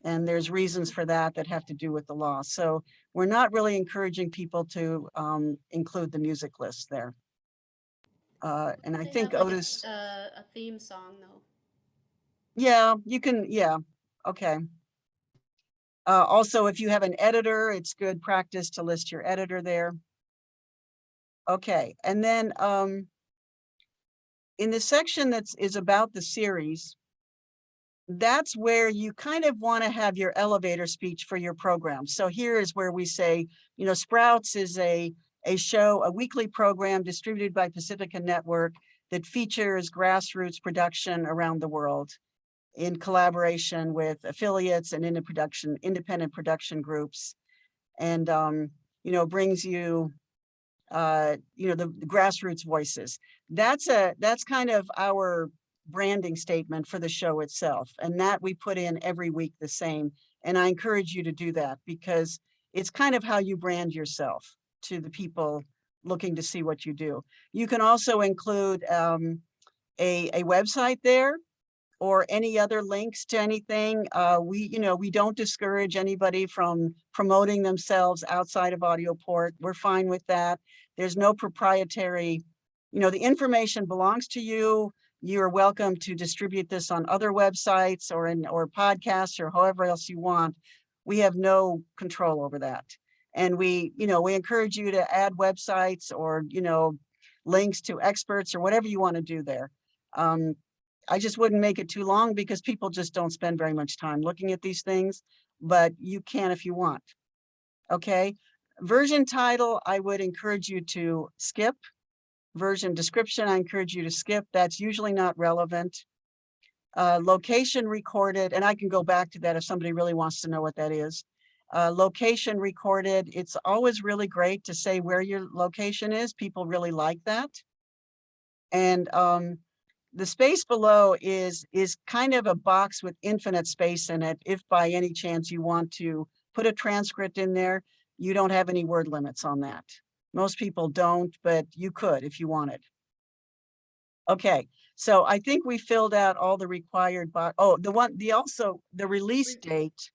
And there's reasons for that have to do with the law. So we're not really encouraging people to include the music list there. And I think Otis. A theme song though. Yeah, you can. Yeah. Okay. Also, if you have an editor, it's good practice to list your editor there. Okay, and then in the section that is about the series, that's where you kind of want to have your elevator speech for your program. So here is where we say, Sprouts is a weekly program distributed by Pacifica Network that features grassroots production around the world in collaboration with affiliates and independent production groups, and brings you the grassroots voices. That's kind of our branding statement for the show itself, and that we put in every week the same. And I encourage you to do that, because it's kind of how you brand yourself to the people looking to see what you do. You can also include a website there, or any other links to anything. We don't discourage anybody from promoting themselves outside of Audioport. We're fine with that. There's no proprietary, the information belongs to you. You're welcome to distribute this on other websites or podcasts or however else you want. We have no control over that. And we encourage you to add websites or, links to experts or whatever you want to do there. I just wouldn't make it too long, because people just don't spend very much time looking at these things, but you can if you want. Okay. Version title, I would encourage you to skip. Version description, I encourage you to skip. That's usually not relevant. Location recorded, and I can go back to that if somebody really wants to know what that is. Location recorded, it's always really great to say where your location is. People really like that. And the space below is kind of a box with infinite space in it. If by any chance you want to put a transcript in there, you don't have any word limits on that. Most people don't, but you could if you wanted. Okay, so I think we filled out all the required the release date.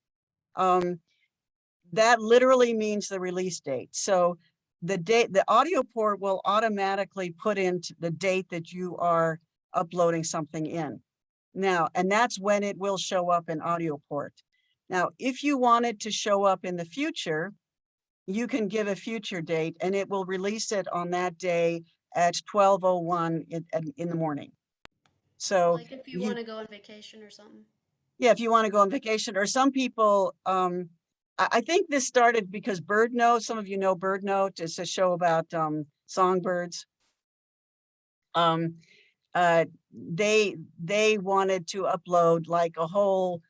That literally means the release date. So the Audioport will automatically put in the date that you are uploading something in now, and that's when it will show up in Audioport. Now, if you want it to show up in the future, you can give a future date, and it will release it on that day at 12:01 in the morning. So like if you want to go on vacation or something. Yeah, if you want to go on vacation, or some people I think this started because Bird Note, some of you know Bird Note, it's a show about songbirds. They wanted to upload like a whole,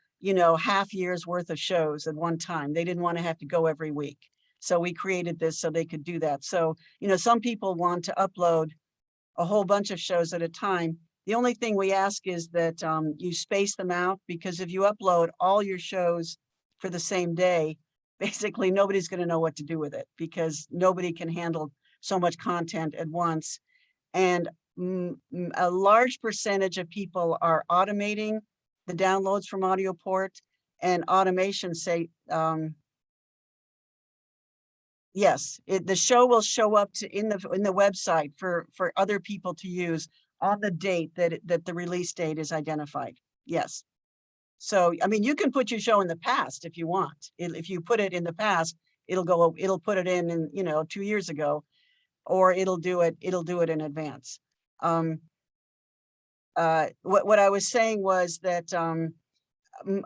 half year's worth of shows at one time. They didn't want to have to go every week. So we created this so they could do that. So, some people want to upload a whole bunch of shows at a time. The only thing we ask is that you space them out, because if you upload all your shows for the same day, basically nobody's going to know what to do with it, because nobody can handle so much content at once. And a large percentage of people are automating the downloads from Audioport, and automation say, yes, the show will show up in the website for other people to use on the date that the release date is identified. Yes. So, I mean, you can put your show in the past if you want. If you put it in the past, it'll put it in 2 years ago, or it'll do it in advance. What I was saying was that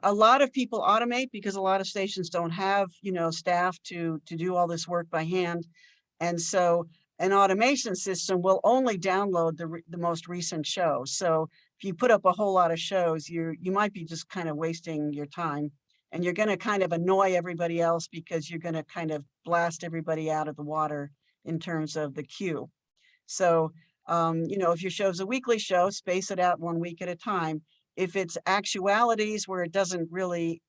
a lot of people automate because a lot of stations don't have, staff to do all this work by hand. And so an automation system will only download the most recent show. So if you put up a whole lot of shows, you might be just kind of wasting your time, and you're going to kind of annoy everybody else, because you're going to kind of blast everybody out of the water in terms of the queue. So, if your show's a weekly show, space it out 1 week at a time. If it's actualities where it doesn't really,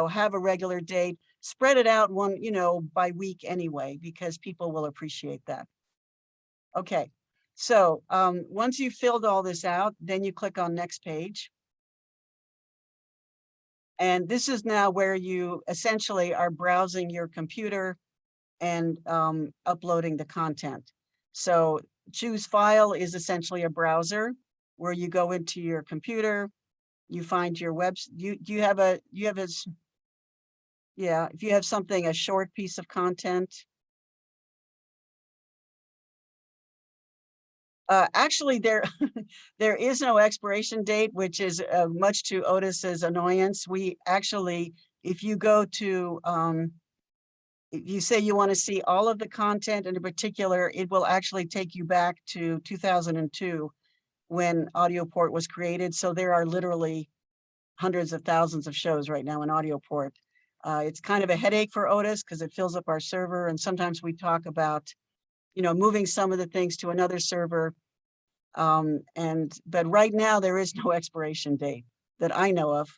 have a regular date, spread it out by week anyway, because people will appreciate that. Okay, so once you've filled all this out, then you click on next page. And this is now where you essentially are browsing your computer and uploading the content. So choose file is essentially a browser where you go into your computer, you find your if you have a short piece of content. Actually, there is no expiration date, which is much to Otis's annoyance. We actually, if you go to, if you say you want to see all of the content, and in particular, it will actually take you back to 2002 when Audioport was created. So there are literally hundreds of thousands of shows right now in Audioport. It's kind of a headache for Otis because it fills up our server. And sometimes we talk about, moving some of the things to another server. But right now there is no expiration date that I know of.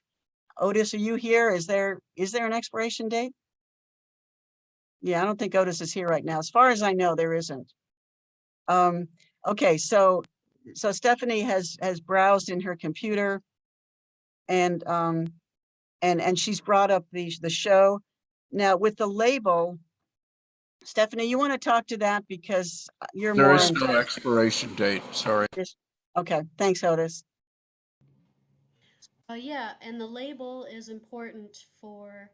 Otis, are you here? Is there an expiration date? Yeah, I don't think Otis is here right now. As far as I know, there isn't. Okay, so Stephanie has browsed in her computer, and she's brought up the show. Now with the label, Stephanie, you want to talk to that because you're There more. is no expiration date, sorry. Okay, thanks, Otis. Yeah, and the label is important for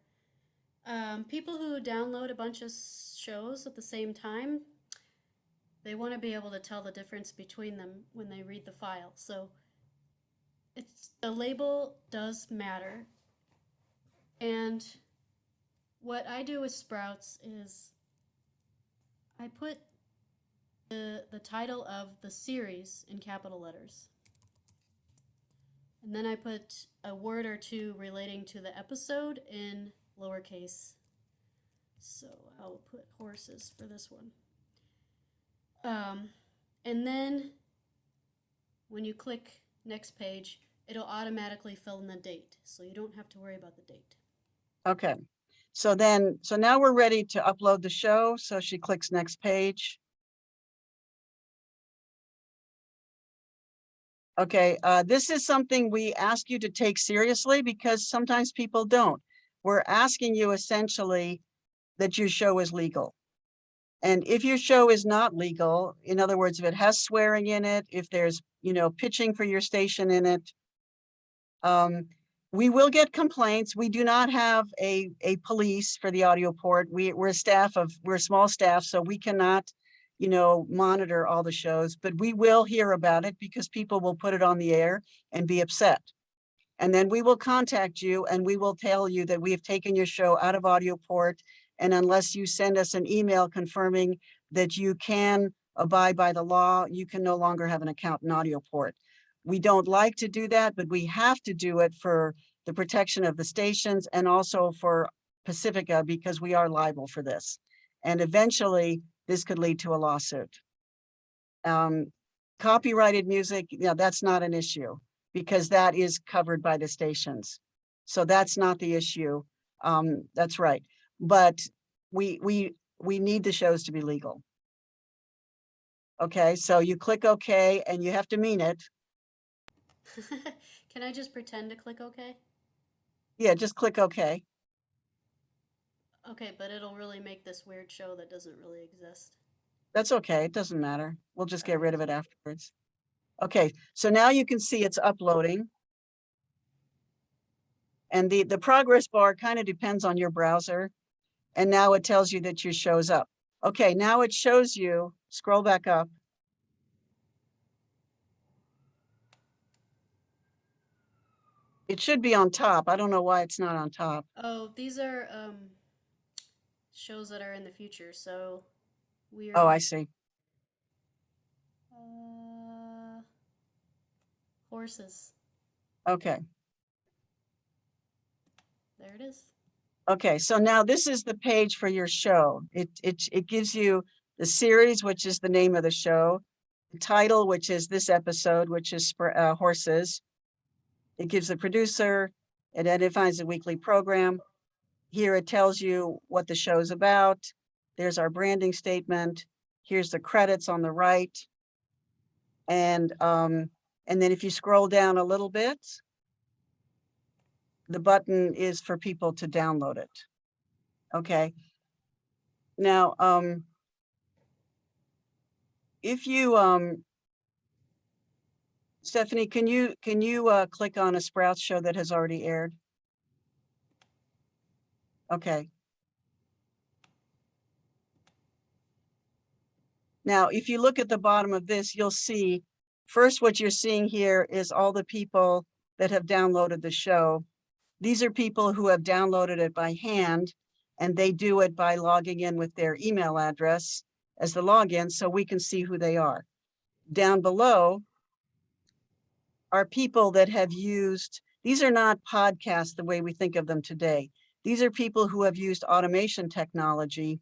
people who download a bunch of shows at the same time. They want to be able to tell the difference between them when they read the file. So the label does matter. And what I do with Sprouts is I put the title of the series in capital letters. And then I put a word or two relating to the episode in lowercase. So I'll put horses for this one. And then when you click next page, it'll automatically fill in the date. So you don't have to worry about the date. Okay, so now we're ready to upload the show. So she clicks next page. Okay, this is something we ask you to take seriously because sometimes people don't. We're asking you essentially that your show is legal. And if your show is not legal, in other words, if it has swearing in it, if there's, pitching for your station in it, we will get complaints. We do not have a police for the Audioport. We're a small staff, so we cannot, monitor all the shows, but we will hear about it because people will put it on the air and be upset. And then we will contact you and we will tell you that we have taken your show out of Audioport. And unless you send us an email confirming that you can abide by the law, you can no longer have an account in Audioport. We don't like to do that, but we have to do it for the protection of the stations and also for Pacifica, because we are liable for this. And eventually this could lead to a lawsuit. Copyrighted music, yeah, that's not an issue because that is covered by the stations. So that's not the issue. That's right. But we need the shows to be legal. Okay, so you click OK and you have to mean it. Can I just pretend to click OK? Yeah, just click OK. Okay, but it'll really make this weird show that doesn't really exist. That's okay. It doesn't matter. We'll just get rid of it afterwards. Okay, so now you can see it's uploading. And the progress bar kind of depends on your browser. And now it tells you that your show's up. Okay, now it shows you, scroll back up. It should be on top. I don't know why it's not on top. Oh, these are shows that are in the future, so we are. Oh, I see. Horses. Okay. There it is. Okay, so now this is the page for your show. It gives you the series, which is the name of the show, the title, which is this episode, which is horses. It gives the producer, it identifies the weekly program. Here it tells you what the show's about. There's our branding statement. Here's the credits on the right. And then if you scroll down a little bit, the button is for people to download it. Okay. Now, if you, Stephanie, can you click on a Sprouts show that has already aired? Okay. Now, if you look at the bottom of this, you'll see first what you're seeing here is all the people that have downloaded the show. These are people who have downloaded it by hand, and they do it by logging in with their email address as the login, so we can see who they are. Down below are people that have used, these are not podcasts the way we think of them today. These are people who have used automation technology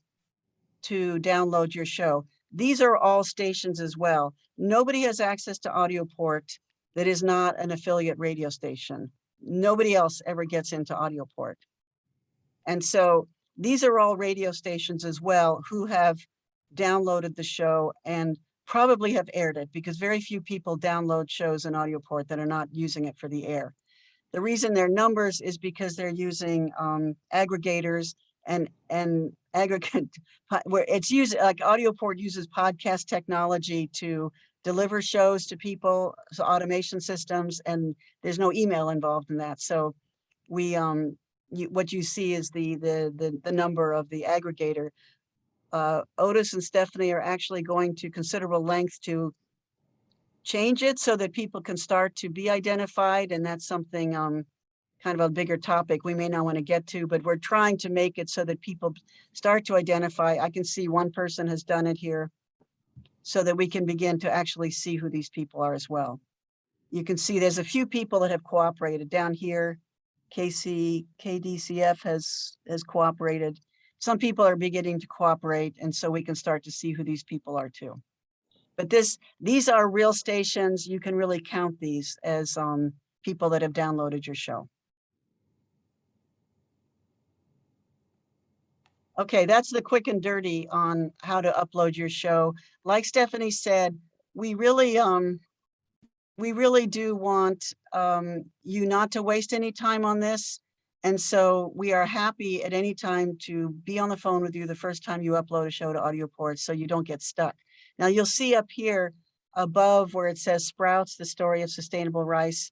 to download your show. These are all stations as well. Nobody has access to Audioport that is not an affiliate radio station. Nobody else ever gets into Audioport. And so these are all radio stations as well who have downloaded the show and probably have aired it, because very few people download shows in Audioport that are not using it for the air. The reason they're numbers is because they're using aggregators and aggregate where it's used, like Audioport uses podcast technology to deliver shows to people, so automation systems, and there's no email involved in that. So we what you see is the number of the aggregator. Otis and Stephanie are actually going to considerable length to change it so that people can start to be identified, and that's something kind of a bigger topic we may not want to get to, but we're trying to make it so that people start to identify. I can see one person has done it here so that we can begin to actually see who these people are as well. You can see there's a few people that have cooperated down here. KDCF has cooperated. Some people are beginning to cooperate, and so we can start to see who these people are too. But these are real stations. You can really count these as people that have downloaded your show. Okay, that's the quick and dirty on how to upload your show. Like Stephanie said, we really do want you not to waste any time on this. And so we are happy at any time to be on the phone with you the first time you upload a show to Audioport so you don't get stuck. Now you'll see up here above where it says Sprouts, the story of sustainable rice.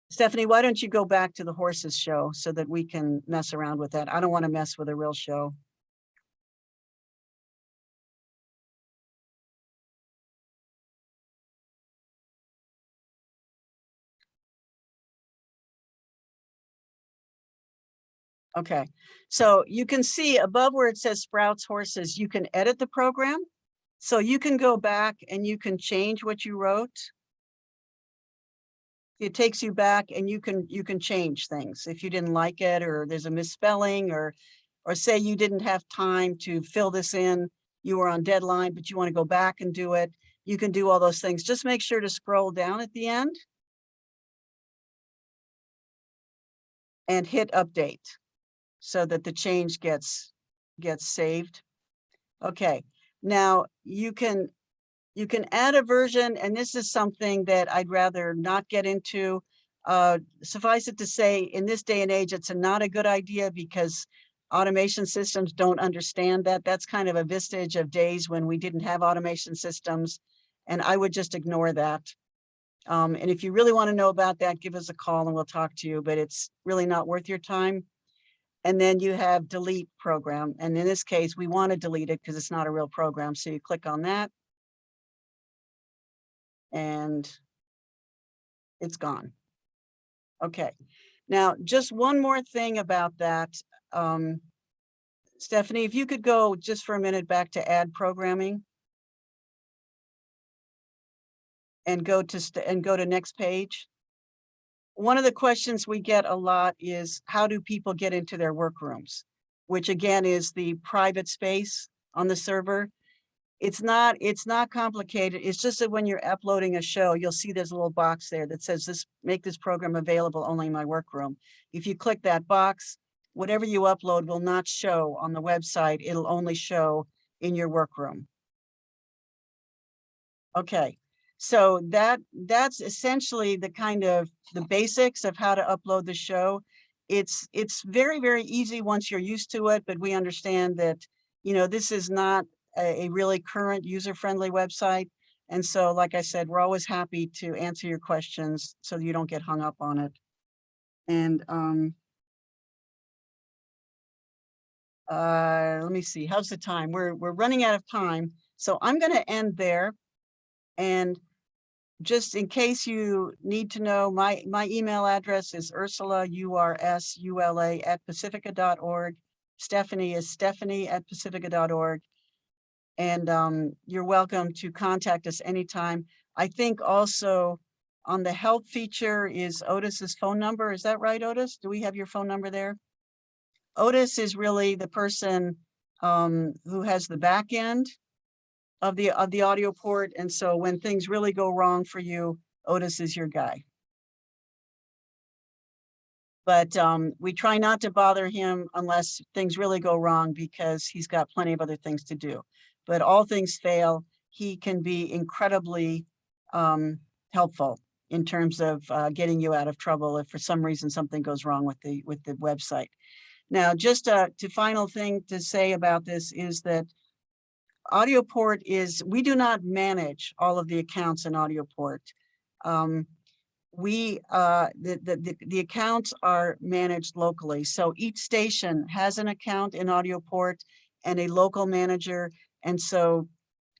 Stephanie, why don't you go back to the horses show so that we can mess around with that? I don't want to mess with a real show. Okay, so you can see above where it says Sprouts Horses, you can edit the program. So you can go back and you can change what you wrote. It takes you back and you can change things if you didn't like it, or there's a misspelling, or say you didn't have time to fill this in, you were on deadline, but you want to go back and do it. You can do all those things. Just make sure to scroll down at the end and hit update so that the change gets saved. Okay, now you can add a version, and this is something that I'd rather not get into. Suffice it to say, in this day and age, it's not a good idea because automation systems don't understand that. That's kind of a vestige of days when we didn't have automation systems, and I would just ignore that. And if you really want to know about that, give us a call and we'll talk to you, but it's really not worth your time. And then you have delete program. And in this case, we want to delete it because it's not a real program. So you click on that and it's gone. Okay. Now, just one more thing about that. Stephanie, if you could go just for a minute back to add programming and go to next page. One of the questions we get a lot is, how do people get into their workrooms? Which again is the private space on the server. It's not complicated. It's just that when you're uploading a show, you'll see there's a little box there that says make this program available only in my workroom. If you click that box, whatever you upload will not show on the website. It'll only show in your workroom. Okay, so that's essentially the kind of the basics of how to upload the show. It's very, very easy once you're used to it, but we understand that, you know, this is not a really current user-friendly website. And so, like I said, we're always happy to answer your questions so you don't get hung up on it. And let me see, how's the time? We're running out of time. So I'm going to end there. And just in case you need to know, my email address is Ursula, URSULA @pacifica.org. Stephanie is Stephanie@pacifica.org. And you're welcome to contact us anytime. I think also on the help feature is Otis's phone number. Is that right, Otis? Do we have your phone number there? Otis is really the person who has the back end of the Audioport. And so when things really go wrong for you, Otis is your guy. But we try not to bother him unless things really go wrong, because he's got plenty of other things to do. But all things fail, he can be incredibly helpful in terms of getting you out of trouble if for some reason something goes wrong with the website. Now, just to final thing to say about this is that Audioport we do not manage all of the accounts in Audioport. The accounts are managed locally. So each station has an account in Audioport and a local manager. And so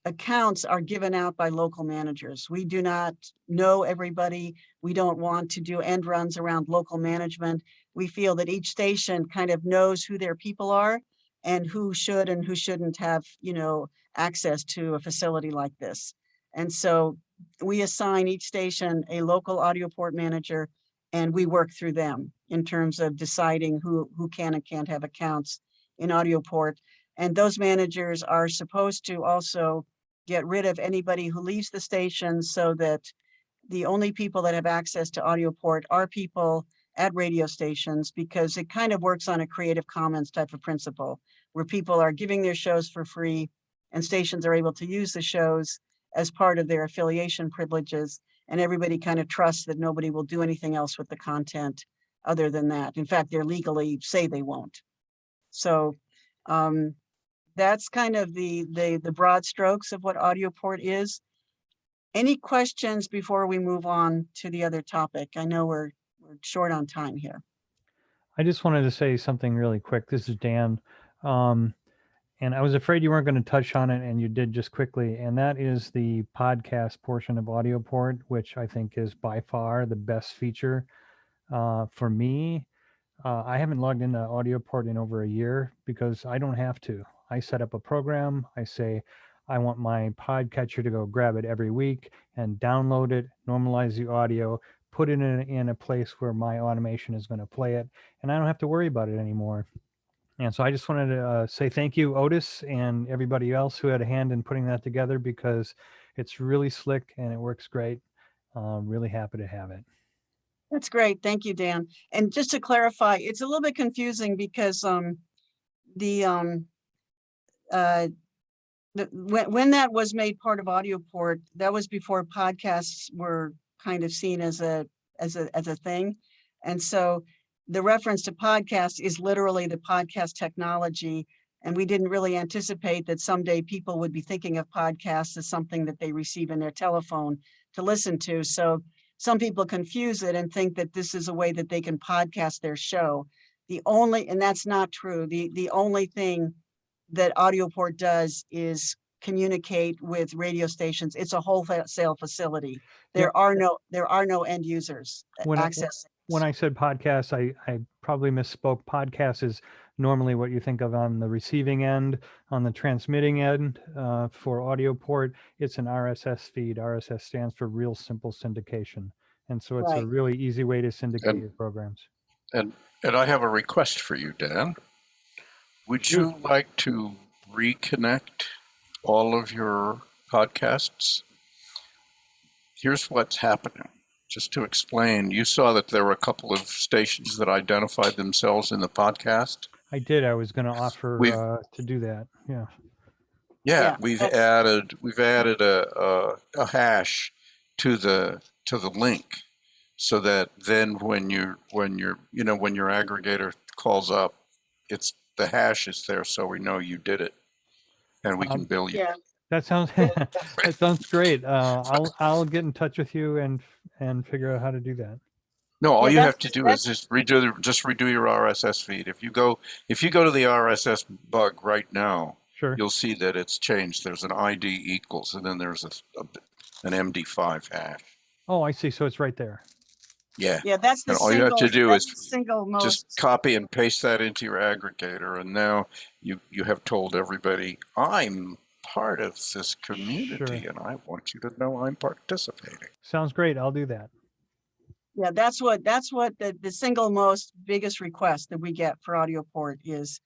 accounts are given out by local managers. We do not know everybody. We don't want to do end runs around local management. We feel that each station kind of knows who their people are and who should and who shouldn't have, you know, access to a facility like this. And so we assign each station a local Audioport manager, and we work through them in terms of deciding who can and can't have accounts in Audioport. And those managers are supposed to also get rid of anybody who leaves the station, so that the only people that have access to Audioport are people at radio stations, because it kind of works on a Creative Commons type of principle, where people are giving their shows for free and stations are able to use the shows as part of their affiliation privileges. And everybody kind of trusts that nobody will do anything else with the content other than that. In fact, they're legally say they won't. So that's kind of the broad strokes of what Audioport is. Any questions before we move on to the other topic? I know we're short on time here. I just wanted to say something really quick. This is Dan. And I was afraid you weren't going to touch on it, and you did just quickly. And that is the podcast portion of Audioport, which I think is by far the best feature for me. I haven't logged into Audioport in over a year because I don't have to. I set up a program. I say, I want my podcatcher to go grab it every week and download it, normalize the audio, put it in a place where my automation is going to play it, and I don't have to worry about it anymore. And so I just wanted to say thank you, Otis, and everybody else who had a hand in putting that together, because it's really slick and it works great. Really happy to have it. That's great. Thank you, Dan. And just to clarify, it's a little bit confusing because when that was made part of Audioport, that was before podcasts were kind of seen as a thing. And so the reference to podcast is literally the podcast technology. And we didn't really anticipate that someday people would be thinking of podcasts as something that they receive in their telephone to listen to. So some people confuse it and think that this is a way that they can podcast their show. And that's not true. The only thing that Audioport does is communicate with radio stations. It's a wholesale facility. There are no end users accessing. When I said podcast, I probably misspoke. Podcast is normally what you think of on the receiving end. On the transmitting end, for Audioport, it's an RSS feed. RSS stands for Real Simple Syndication. And so it's a really easy way to syndicate your programs. And I have a request for you, Dan. Would you like to reconnect all of your podcasts? Here's what's happening. Just to explain, you saw that there were a couple of stations that identified themselves in the podcast. I did. I was going to offer to do that. Yeah. Yeah, we've added a hash to the link, so that then when your aggregator calls up, the hash is there, so we know you did it, and we can bill you. Yeah. That sounds that sounds great. I'll get in touch with you and figure out how to do that. No, all you have to do is just redo your RSS feed. If you go to the RSS bug right now, sure, you'll see that it's changed. There's an ID equals, and then there's an MD5 hash. Oh, I see. So it's right there. Yeah. Yeah, that's the and all you have to do is most just copy and paste that into your aggregator, and now you have told everybody, I'm part of this community, and I want you to know I'm participating. Sounds great. I'll do that. Yeah, that's what the single most biggest request that we get for Audioport is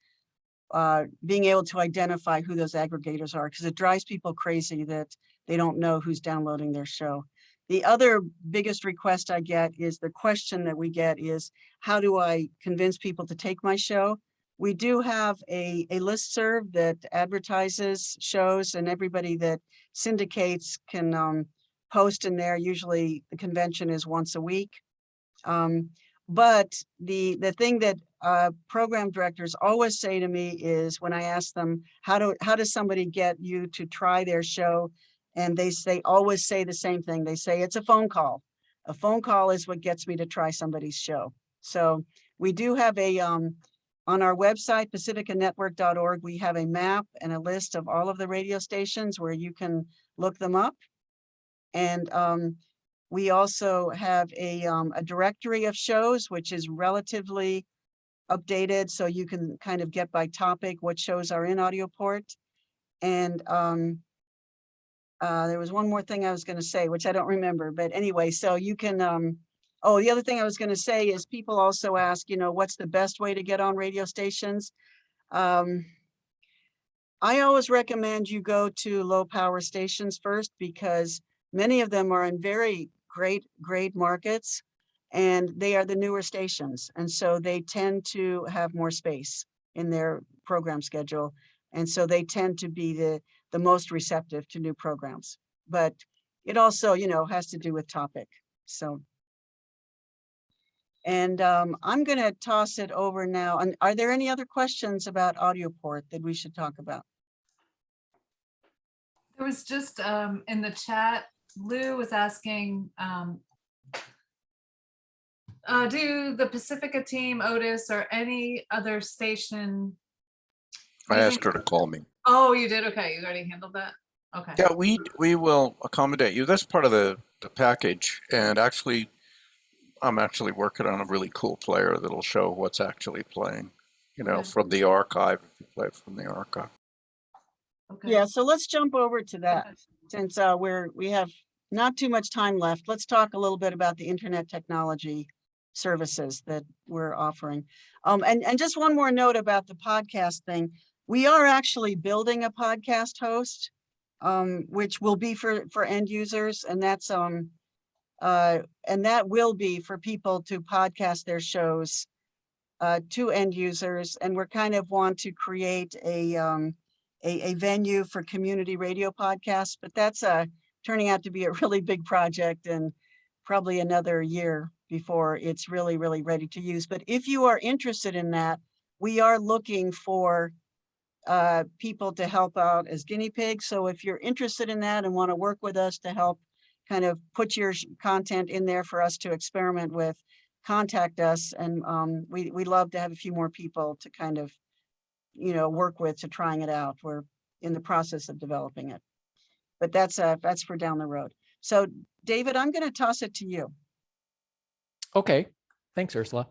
being able to identify who those aggregators are, because it drives people crazy that they don't know who's downloading their show. The other biggest request I get is the question that we get is, how do I convince people to take my show? We do have a listserv that advertises shows, and everybody that syndicates can post in there. Usually the convention is once a week. But the thing that program directors always say to me is, when I ask them, how does somebody get you to try their show? And they always say the same thing. They say, it's a phone call. A phone call is what gets me to try somebody's show. So we do have on our website, pacificanetwork.org, we have a map and a list of all of the radio stations where you can look them up. And we also have a directory of shows, which is relatively updated, so you can kind of get by topic what shows are in Audioport. And there was one more thing I was going to say, which I don't remember, but anyway, so you can, the other thing I was going to say is, people also ask, what's the best way to get on radio stations? I always recommend you go to low power stations first, because many of them are in very great markets, and they are the newer stations. And so they tend to have more space in their program schedule. And so they tend to be the most receptive to new programs. But it also, has to do with topic. So, and I'm going to toss it over now. And are there any other questions about Audioport that we should talk about? There was just in the chat, Lou was asking, do the Pacifica team, Otis, or any other station? I asked her to call me. Oh, you did? Okay, you already handled that? Okay. Yeah, we will accommodate you. That's part of the package. And actually, I'm actually working on a really cool player that'll show what's actually playing, you know, Yeah. from the archive, if you play it from the archive. Okay. Yeah, so let's jump over to that since we have not too much time left. Let's talk a little bit about the internet technology services that we're offering. And just one more note about the podcast thing. We are actually building a podcast host, which will be for end users, and that's and that will be for people to podcast their shows to end users. And we're kind of want to create a venue for community radio podcasts, but that's turning out to be a really big project and probably another year before it's really, really ready to use. But if you are interested in that, we are looking for people to help out as guinea pigs. So if you're interested in that and want to work with us to help kind of put your content in there for us to experiment with, contact us. And we love to have a few more people to kind of, you know, work with to trying it out. We're in the process of developing it, but that's for down the road. So David, I'm going to toss it to you. Okay, thanks, Ursula.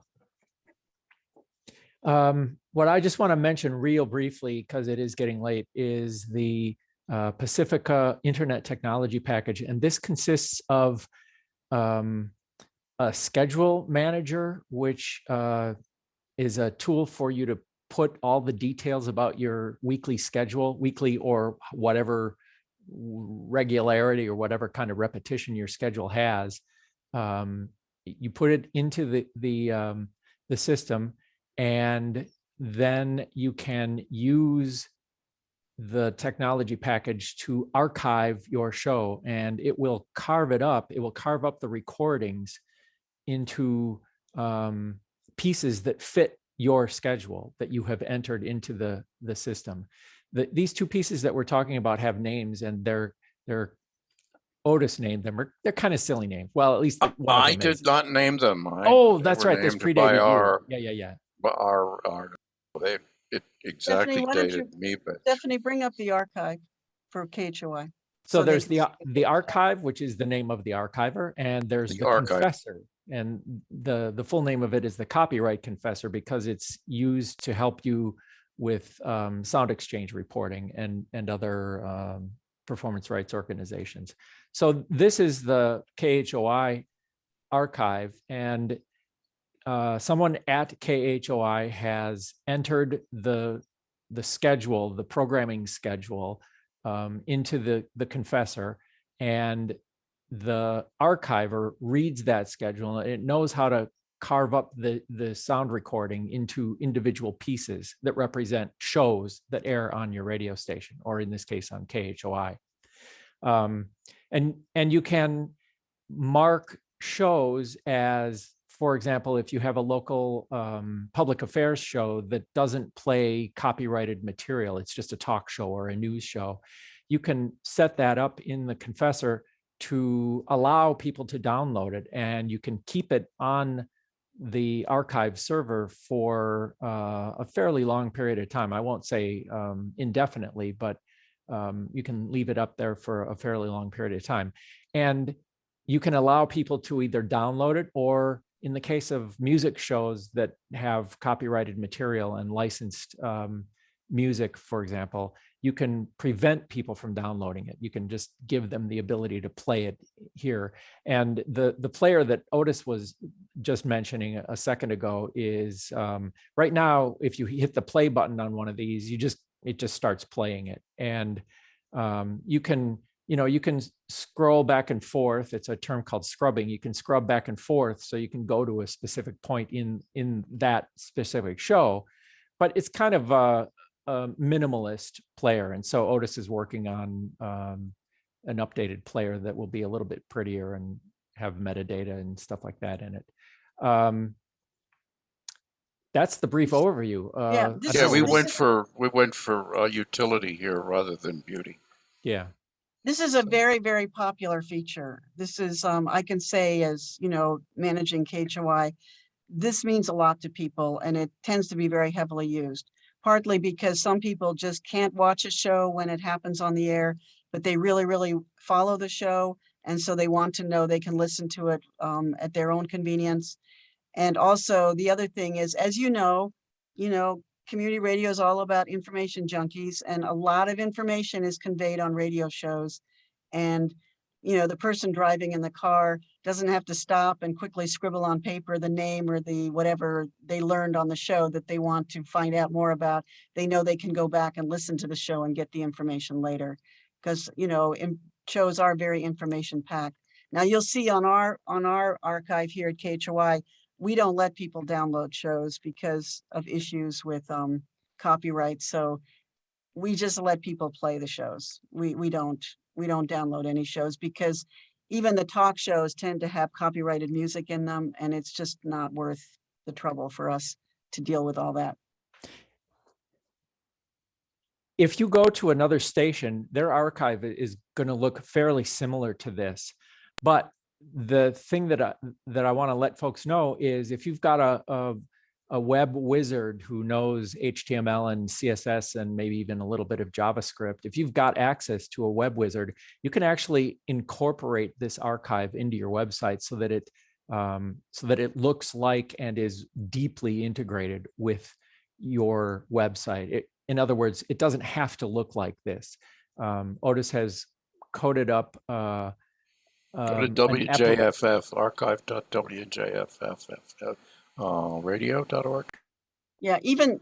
What I just want to mention real briefly, because it is getting late, is the Pacifica Internet Technology Package. And this consists of a schedule manager, which is a tool for you to put all the details about your weekly schedule, weekly or whatever regularity or whatever kind of repetition your schedule has. You put it into the system, and then you can use the technology package to archive your show, and it will carve it up. It will carve up the recordings into pieces that fit your schedule that you have entered into the system. These two pieces that we're talking about have names, and they're Otis named them. They're kind of silly names. Well, at least one of I them did is. not name them. Oh, They that's were right. This named predated by you. our, Yeah. by our they, it exactly Stephanie, why don't you, dated me, but Stephanie, bring up the archive for KHOI. So they there's can the archive, which is the name of the archiver, and there's the archive. confessor. And the full name of it is the copyright confessor, because it's used to help you with sound exchange reporting and other performance rights organizations. So this is the KHOI archive, and someone at KHOI has entered the schedule, the programming schedule, into the confessor, and the archiver reads that schedule, and it knows how to carve up the sound recording into individual pieces that represent shows that air on your radio station, or in this case on KHOI. And you can mark shows as, for example, if you have a local public affairs show that doesn't play copyrighted material, it's just a talk show or a news show, you can set that up in the confessor to allow people to download it, and you can keep it on the archive server for a fairly long period of time. I won't say indefinitely, but you can leave it up there for a fairly long period of time. And you can allow people to either download it, or in the case of music shows that have copyrighted material and licensed music, for example, you can prevent people from downloading it. You can just give them the ability to play it here. And the player that Otis was just mentioning a second ago is right now, if you hit the play button on one of these, it just starts playing it. And you can scroll back and forth. It's a term called scrubbing. You can scrub back and forth so you can go to a specific point in that specific show, but it's kind of a minimalist player. And so Otis is working on an updated player that will be a little bit prettier and have metadata and stuff like that in it. That's the brief overview. We went for utility here rather than beauty. Yeah. This is a very, very popular feature. This is, I can say, as you know, managing KHOI, this means a lot to people, and it tends to be very heavily used, partly because some people just can't watch a show when it happens on the air, but they really, really follow the show, And so they want to know they can listen to it at their own convenience. And also the other thing is, as you know, community radio is all about information junkies, and a lot of information is conveyed on radio shows. And, the person driving in the car doesn't have to stop and quickly scribble on paper the name or the whatever they learned on the show that they want to find out more about. They know they can go back and listen to the show and get the information later, because, shows are very information packed. Now you'll see on our archive here at KHOI, we don't let people download shows because of issues with copyright. So we just let people play the shows. We don't download any shows, because even the talk shows tend to have copyrighted music in them, and it's just not worth the trouble for us to deal with all that. If you go to another station, their archive is going to look fairly similar to this. But the thing that I want to let folks know is, if you've got a web wizard who knows HTML and CSS and maybe even a little bit of JavaScript, if you've got access to a web wizard, you can actually incorporate this archive into your website so that it looks like and is deeply integrated with your website. In other words, it doesn't have to look like this. Otis has coded up Go to WJFF, archive.wjff radio.org. Yeah, even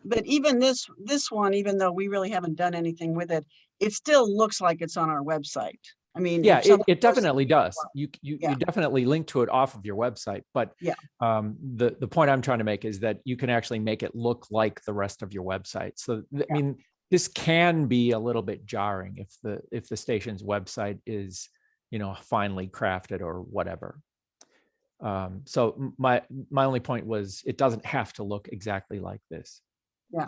this one, even though we really haven't done anything with it, it still looks like it's on our website. I mean, yeah, if somebody it goes to definitely does. yeah. You definitely link to it off of your website, but Yeah. The point I'm trying to make is that you can actually make it look like the rest of your website. So I mean, this can be a little bit jarring if the station's website is, finely crafted or whatever. So my only point was, it doesn't have to look exactly like this. Yeah.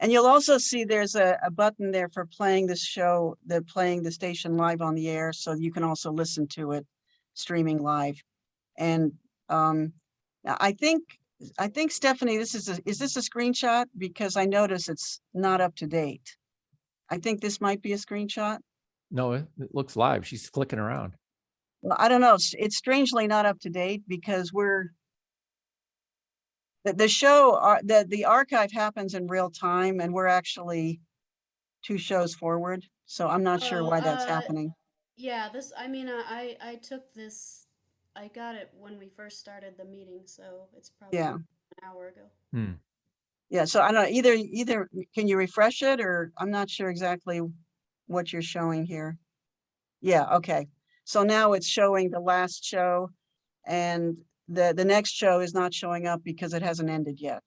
And you'll also see there's a button there for playing this show, playing the station live on the air, so you can also listen to it streaming live. And I think Stephanie, is this a screenshot? Because I notice it's not up to date. I think this might be a screenshot. No, it looks live. She's clicking around. Well, I don't know. It's strangely not up to date, because the show, the archive happens in real time, and we're actually 2 shows forward. So I'm not sure why that's happening. Yeah, I took this, I got it when we first started the meeting, so it's probably an hour ago. Yeah, so I don't know, either can you refresh it, or I'm not sure exactly what you're showing here. Yeah, okay. So now it's showing the last show, and the next show is not showing up because it hasn't ended yet,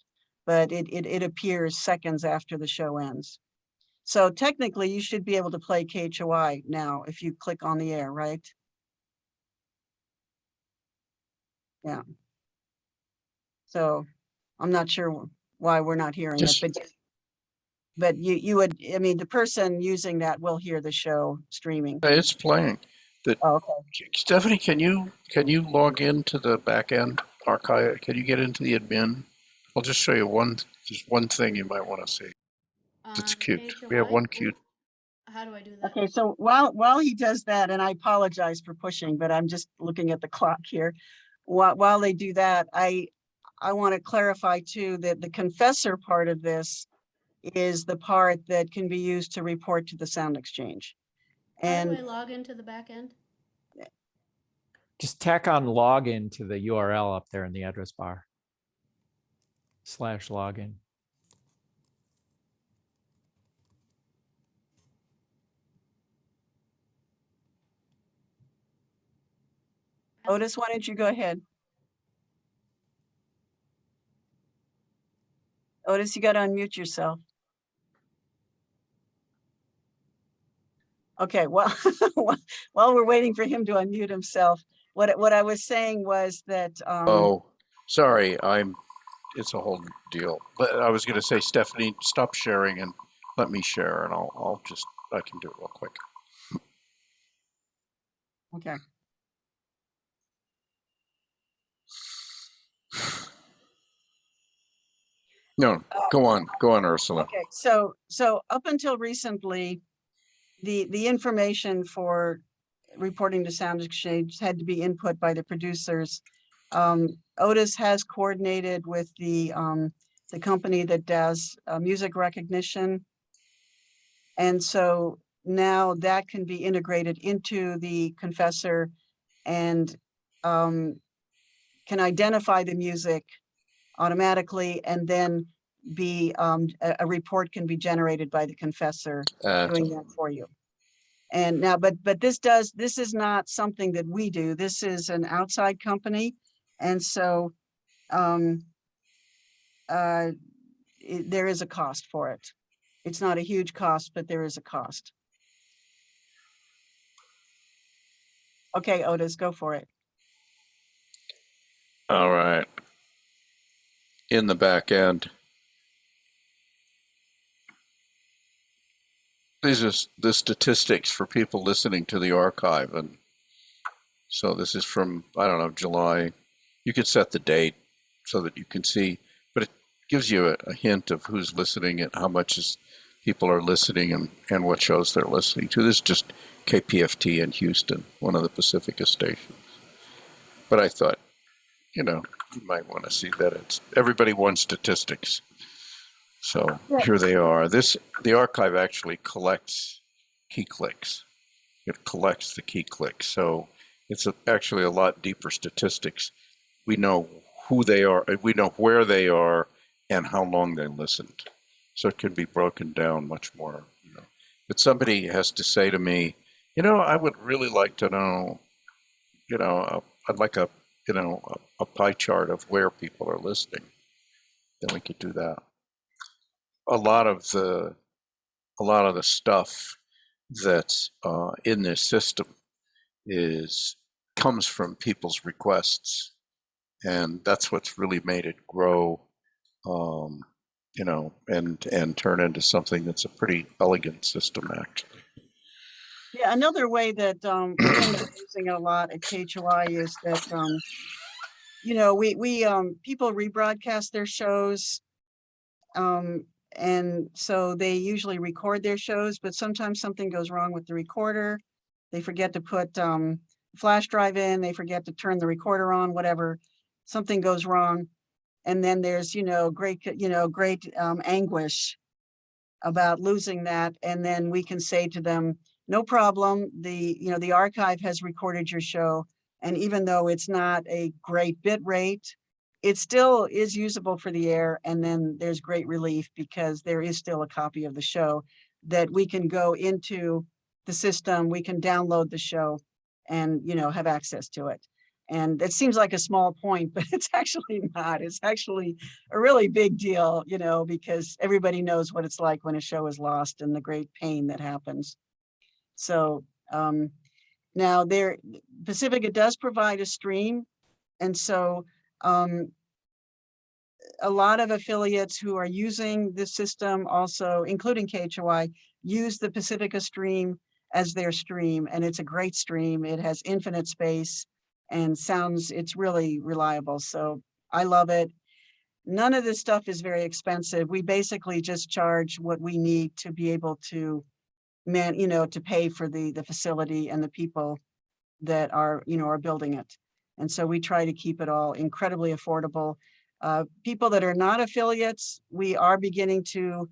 but it appears seconds after the show ends. So technically you should be able to play KHOI now if you click on the air, right? Yeah. So I'm not sure why we're not hearing it, but you would, I mean, the person using that will hear the show streaming. It's playing. Okay. Stephanie, can you log into the back end archive? Can you get into the admin? I'll just show you just one thing you might want to see. It's cute. We have one cute. How do I do that? Okay, so while he does that, and I apologize for pushing, but I'm just looking at the clock here. While they do that, I want to clarify too that the confessor part of this is the part that can be used to report to the Sound Exchange. How do I log into the back end? Just tack on login to the URL up there in the address bar. /login. Otis, why don't you go ahead? Otis, you got to unmute yourself. Okay, well, while we're waiting for him to unmute himself, what I was saying was that. Oh, sorry, it's a whole deal. But I was going to say, Stephanie, stop sharing and let me share, and I can do it real quick. Okay. No, go on, Ursula. Okay, so up until recently, the information for reporting to Sound Exchange had to be input by the producers. Otis has coordinated with the company that does music recognition. And so now that can be integrated into the Confessor and can identify the music automatically, and then be a report can be generated by the Confessor doing that for you. And now, but this is not something that we do. This is an outside company, and so there is a cost for it. It's not a huge cost, but there is a cost. Okay, Otis, go for it. All right. In the back end, these are the statistics for people listening to the archive. And so this is from, I don't know, July. You could set the date so that you can see, but it gives you a hint of who's listening and how much people are listening and what shows they're listening to. This is just KPFT in Houston, one of the Pacifica stations. But I thought, you might want to see that everybody wants statistics. So here they are. The archive actually collects key clicks. It collects the key clicks. So it's actually a lot deeper statistics. We know who they are, we know where they are, and how long they listened. So it can be broken down much more. But somebody has to say to me, I would really like to know, I'd like a pie chart of where people are listening. Then we could do that. A lot of the stuff that's in this system comes from people's requests, and that's what's really made it grow, and turn into something that's a pretty elegant system, actually. Yeah, another way that we're using it a lot at KHOI is that we people rebroadcast their shows, and so they usually record their shows, but sometimes something goes wrong with the recorder. They forget to put flash drive in, they forget to turn the recorder on, whatever, something goes wrong. And then there's, great anguish about losing that. And then we can say to them, no problem. The archive has recorded your show. And even though it's not a great bit rate, it still is usable for the air. And then there's great relief because there is still a copy of the show that we can go into the system. We can download the show and, have access to it. And it seems like a small point, but it's actually not. It's actually a really big deal, because everybody knows what it's like when a show is lost and the great pain that happens. So now Pacifica does provide a stream. And so a lot of affiliates who are using the system also, including KHOI, use the Pacifica stream as their stream. And it's a great stream. It has infinite space and it's really reliable. So I love it. None of this stuff is very expensive. We basically just charge what we need to be able to to pay for the facility and the people that are building it. And so we try to keep it all incredibly affordable. People that are not affiliates, we are beginning to,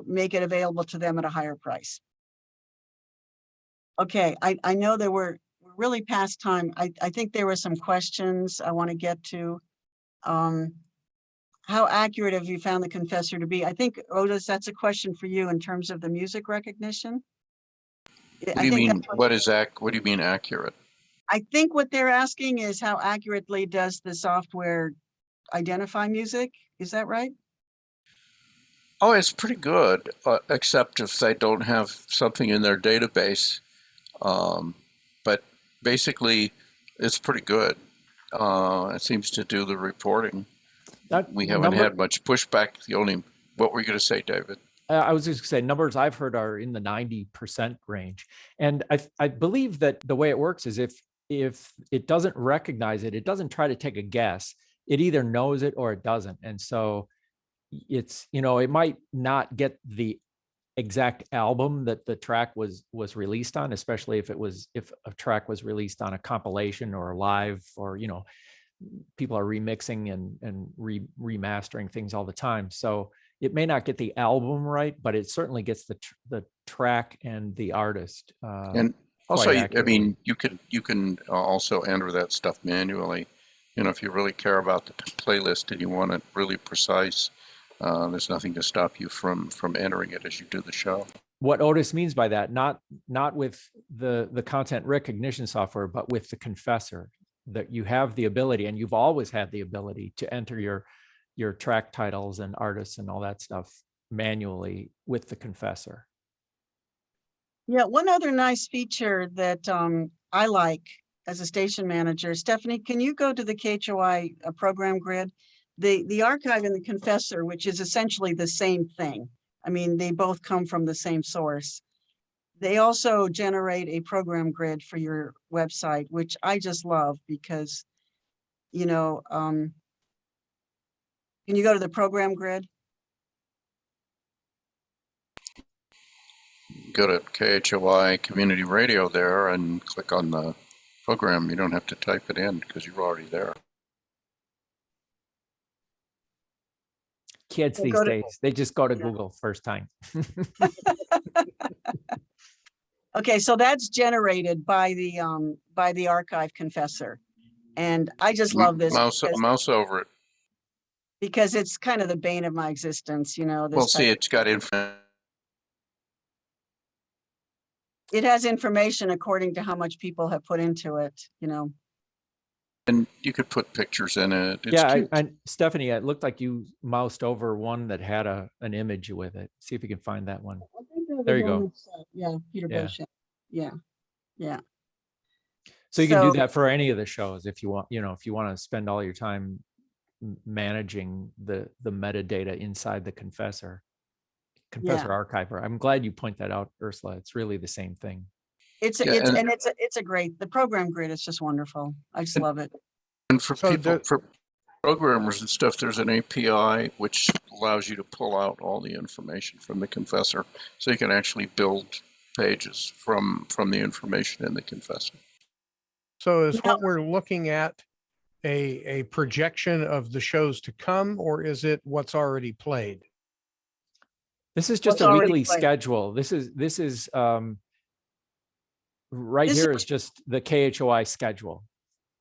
make it available to them at a higher price. Okay, I know that we're really past time. I think there were some questions I want to get to. How accurate have you found the Confessor to be? I think, Otis, that's a question for you in terms of the music recognition. What do you mean? What do you mean accurate? I think what they're asking is how accurately does the software identify music? Is that right? Oh, it's pretty good, except if they don't have something in their database. But basically, it's pretty good. It seems to do the reporting. We haven't had much pushback. What were you going to say, David? I was just going to say numbers I've heard are in the 90% range. And I believe that the way it works is if it doesn't recognize it, it doesn't try to take a guess. It either knows it or it doesn't. And so it's, it might not get the exact album that the track was released on, especially if a track was released on a compilation or live, or people are remixing and remastering things all the time. So it may not get the album right, but it certainly gets the track and the artist. And also, I mean, you can also enter that stuff manually. If you really care about the playlist and you want it really precise, there's nothing to stop you from entering it as you do the show. What Otis means by that, not with the content recognition software, but with the Confessor, that you have the ability, and you've always had the ability, to enter your track titles and artists and all that stuff manually with the Confessor. Yeah, one other nice feature that I like as a station manager, Stephanie, can you go to the KHOI program grid? The archive and the Confessor, which is essentially the same thing. I mean, they both come from the same source. They also generate a program grid for your website, which I just love because, can you go to the program grid? Go to KHOI Community Radio there and click on the program. You don't have to type it in because you're already there. Kids these days, they just go to Google first time. Okay, so that's generated by the archive Confessor, and I just love this. Mouse over it. Because it's kind of the bane of my existence, this Well, see, it's got info. It has information according to how much people have put into it, And you could put pictures in it. It's Yeah, cute. Stephanie, it looked like you moused over one that had an image with it. See if you can find that one. There you go. Yeah, Peter Yeah. Bochet. Yeah. So you can do that for any of the shows if you want. If you want to spend all your time managing the metadata inside the Confessor archiver. I'm glad you point that out, Ursula. It's really the same thing. It's a great, the program grid is just wonderful. I just love it. And for for programmers and stuff, there's an API which allows you to pull out all the information from the Confessor, so you can actually build pages from the information in the Confessor. So is what we're looking at a projection of the shows to come, or is it what's already played? This is just a weekly schedule. This is right here is just the KHOI schedule.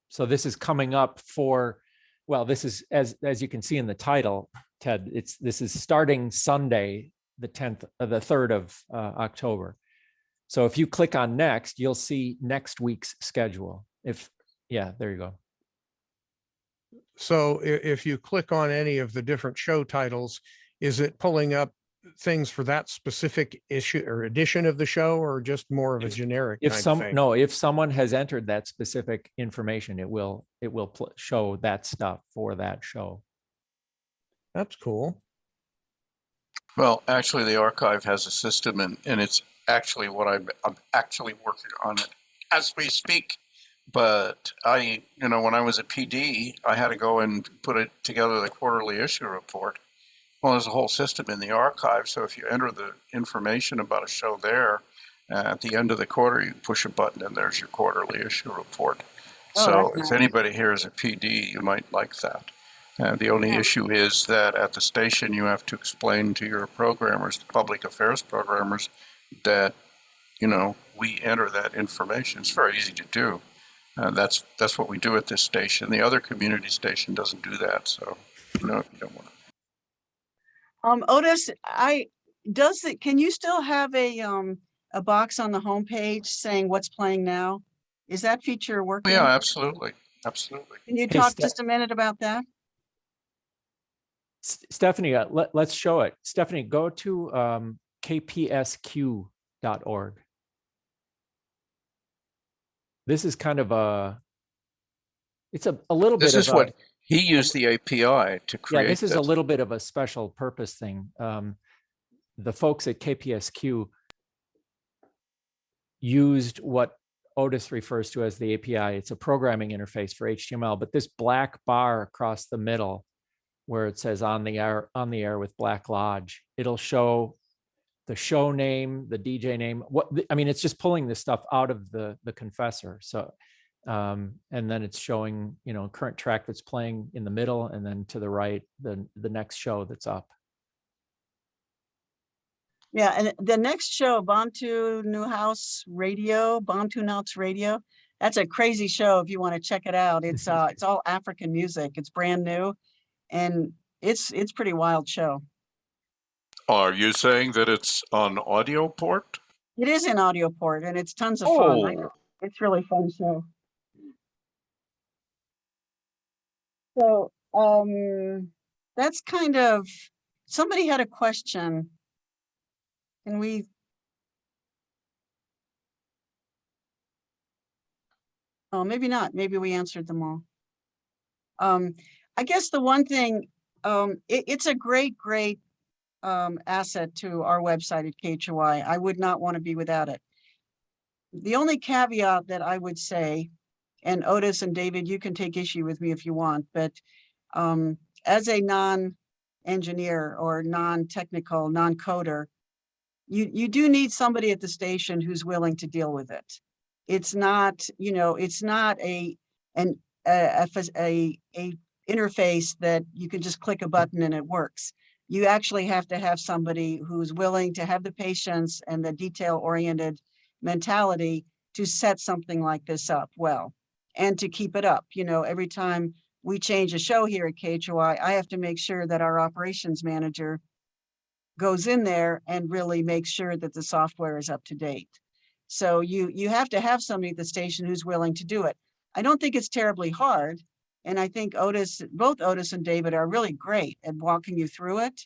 So this is coming up for, well, this is as you can see in the title, Ted, this is starting Sunday, the 3rd of October. So if you click on next, you'll see next week's schedule. There you go. So if you click on any of the different show titles, is it pulling up things for that specific issue or edition of the show, or just more of a generic kind of thing? No, if someone has entered that specific information, it will show that stuff for that show. That's cool. Well, actually, the archive has a system, and it's actually what I'm actually working on it as we speak. But when I was a PD, I had to go and put together the quarterly issue report. Well, there's a whole system in the archive, so if you enter the information about a show there, at the end of the quarter, you push a button and there's your quarterly issue report. So if anybody here is a PD, you might like that. The only issue is that at the station, you have to explain to your programmers, the public affairs programmers, that, we enter that information. It's very easy to do. That's what we do at this station. The other community station doesn't do that, so you don't want to. Otis, can you still have a box on the homepage saying what's playing now? Is that feature working? Yeah, absolutely. Absolutely. Can you talk just a minute about that? Stephanie, let's show it. Stephanie, go to kpsq.org. This is kind of it's a little bit of This is what he used the API to create. Yeah, this is a little bit of a special purpose thing. The folks at KPSQ used what Otis refers to as the API. It's a programming interface for HTML, but this black bar across the middle where it says on the air with Black Lodge, it'll show the show name, the DJ name. I mean, it's just pulling this stuff out of the confessor. So, and then it's showing, you know, current track that's playing in the middle, and then to the right, the next show that's up. Yeah, and the next show, Bantu Newhouse Radio, Bantu Nouts Radio, that's a crazy show if you want to check it out. It's all African music. It's brand new, and it's pretty wild show. Are you saying that it's on Audioport? It is in Audioport, and it's tons of fun. It's really fun show. So that's kind of, somebody had a question. Can we? Oh, maybe not. Maybe we answered them all. I guess the one thing, it's a great asset to our website at KHOI. I would not want to be without it. The only caveat that I would say, and Otis and David, you can take issue with me if you want, but as a non-engineer or non-technical, non-coder, you do need somebody at the station who's willing to deal with it. It's not, you know, it's not an interface that you can just click a button and it works. You actually have to have somebody who's willing to have the patience and the detail-oriented mentality to set something like this up well, and to keep it up. You know, every time we change a show here at KHOI, I have to make sure that our operations manager goes in there and really makes sure that the software is up to date. So you have to have somebody at the station who's willing to do it. I don't think it's terribly hard. And I think both Otis and David are really great at walking you through it,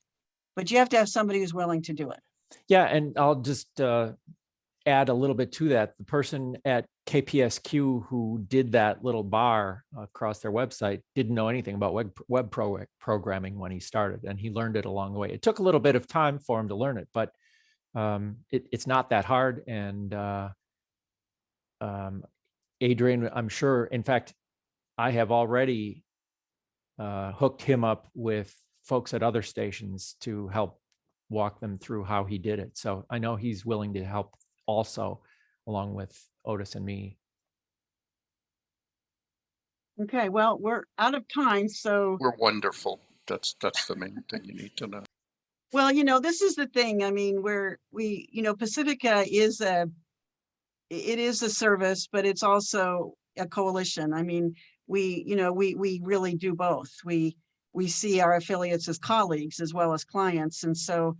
but you have to have somebody who's willing to do it. Yeah, and I'll just add a little bit to that. The person at KPSQ who did that little bar across their website didn't know anything about web programming when he started, and he learned it along the way. It took a little bit of time for him to learn it, but it's not that hard. And Adrian, I'm sure, in fact, I have already hooked him up with folks at other stations to help walk them through how he did it. So I know he's willing to help also, along with Otis and me. Okay, well, we're out of time, so. We're wonderful. That's the main thing you need to know. Well, you know, this is the thing. I mean, Pacifica is it is a service, but it's also a coalition. I mean, we really do both. We see our affiliates as colleagues as well as clients. And so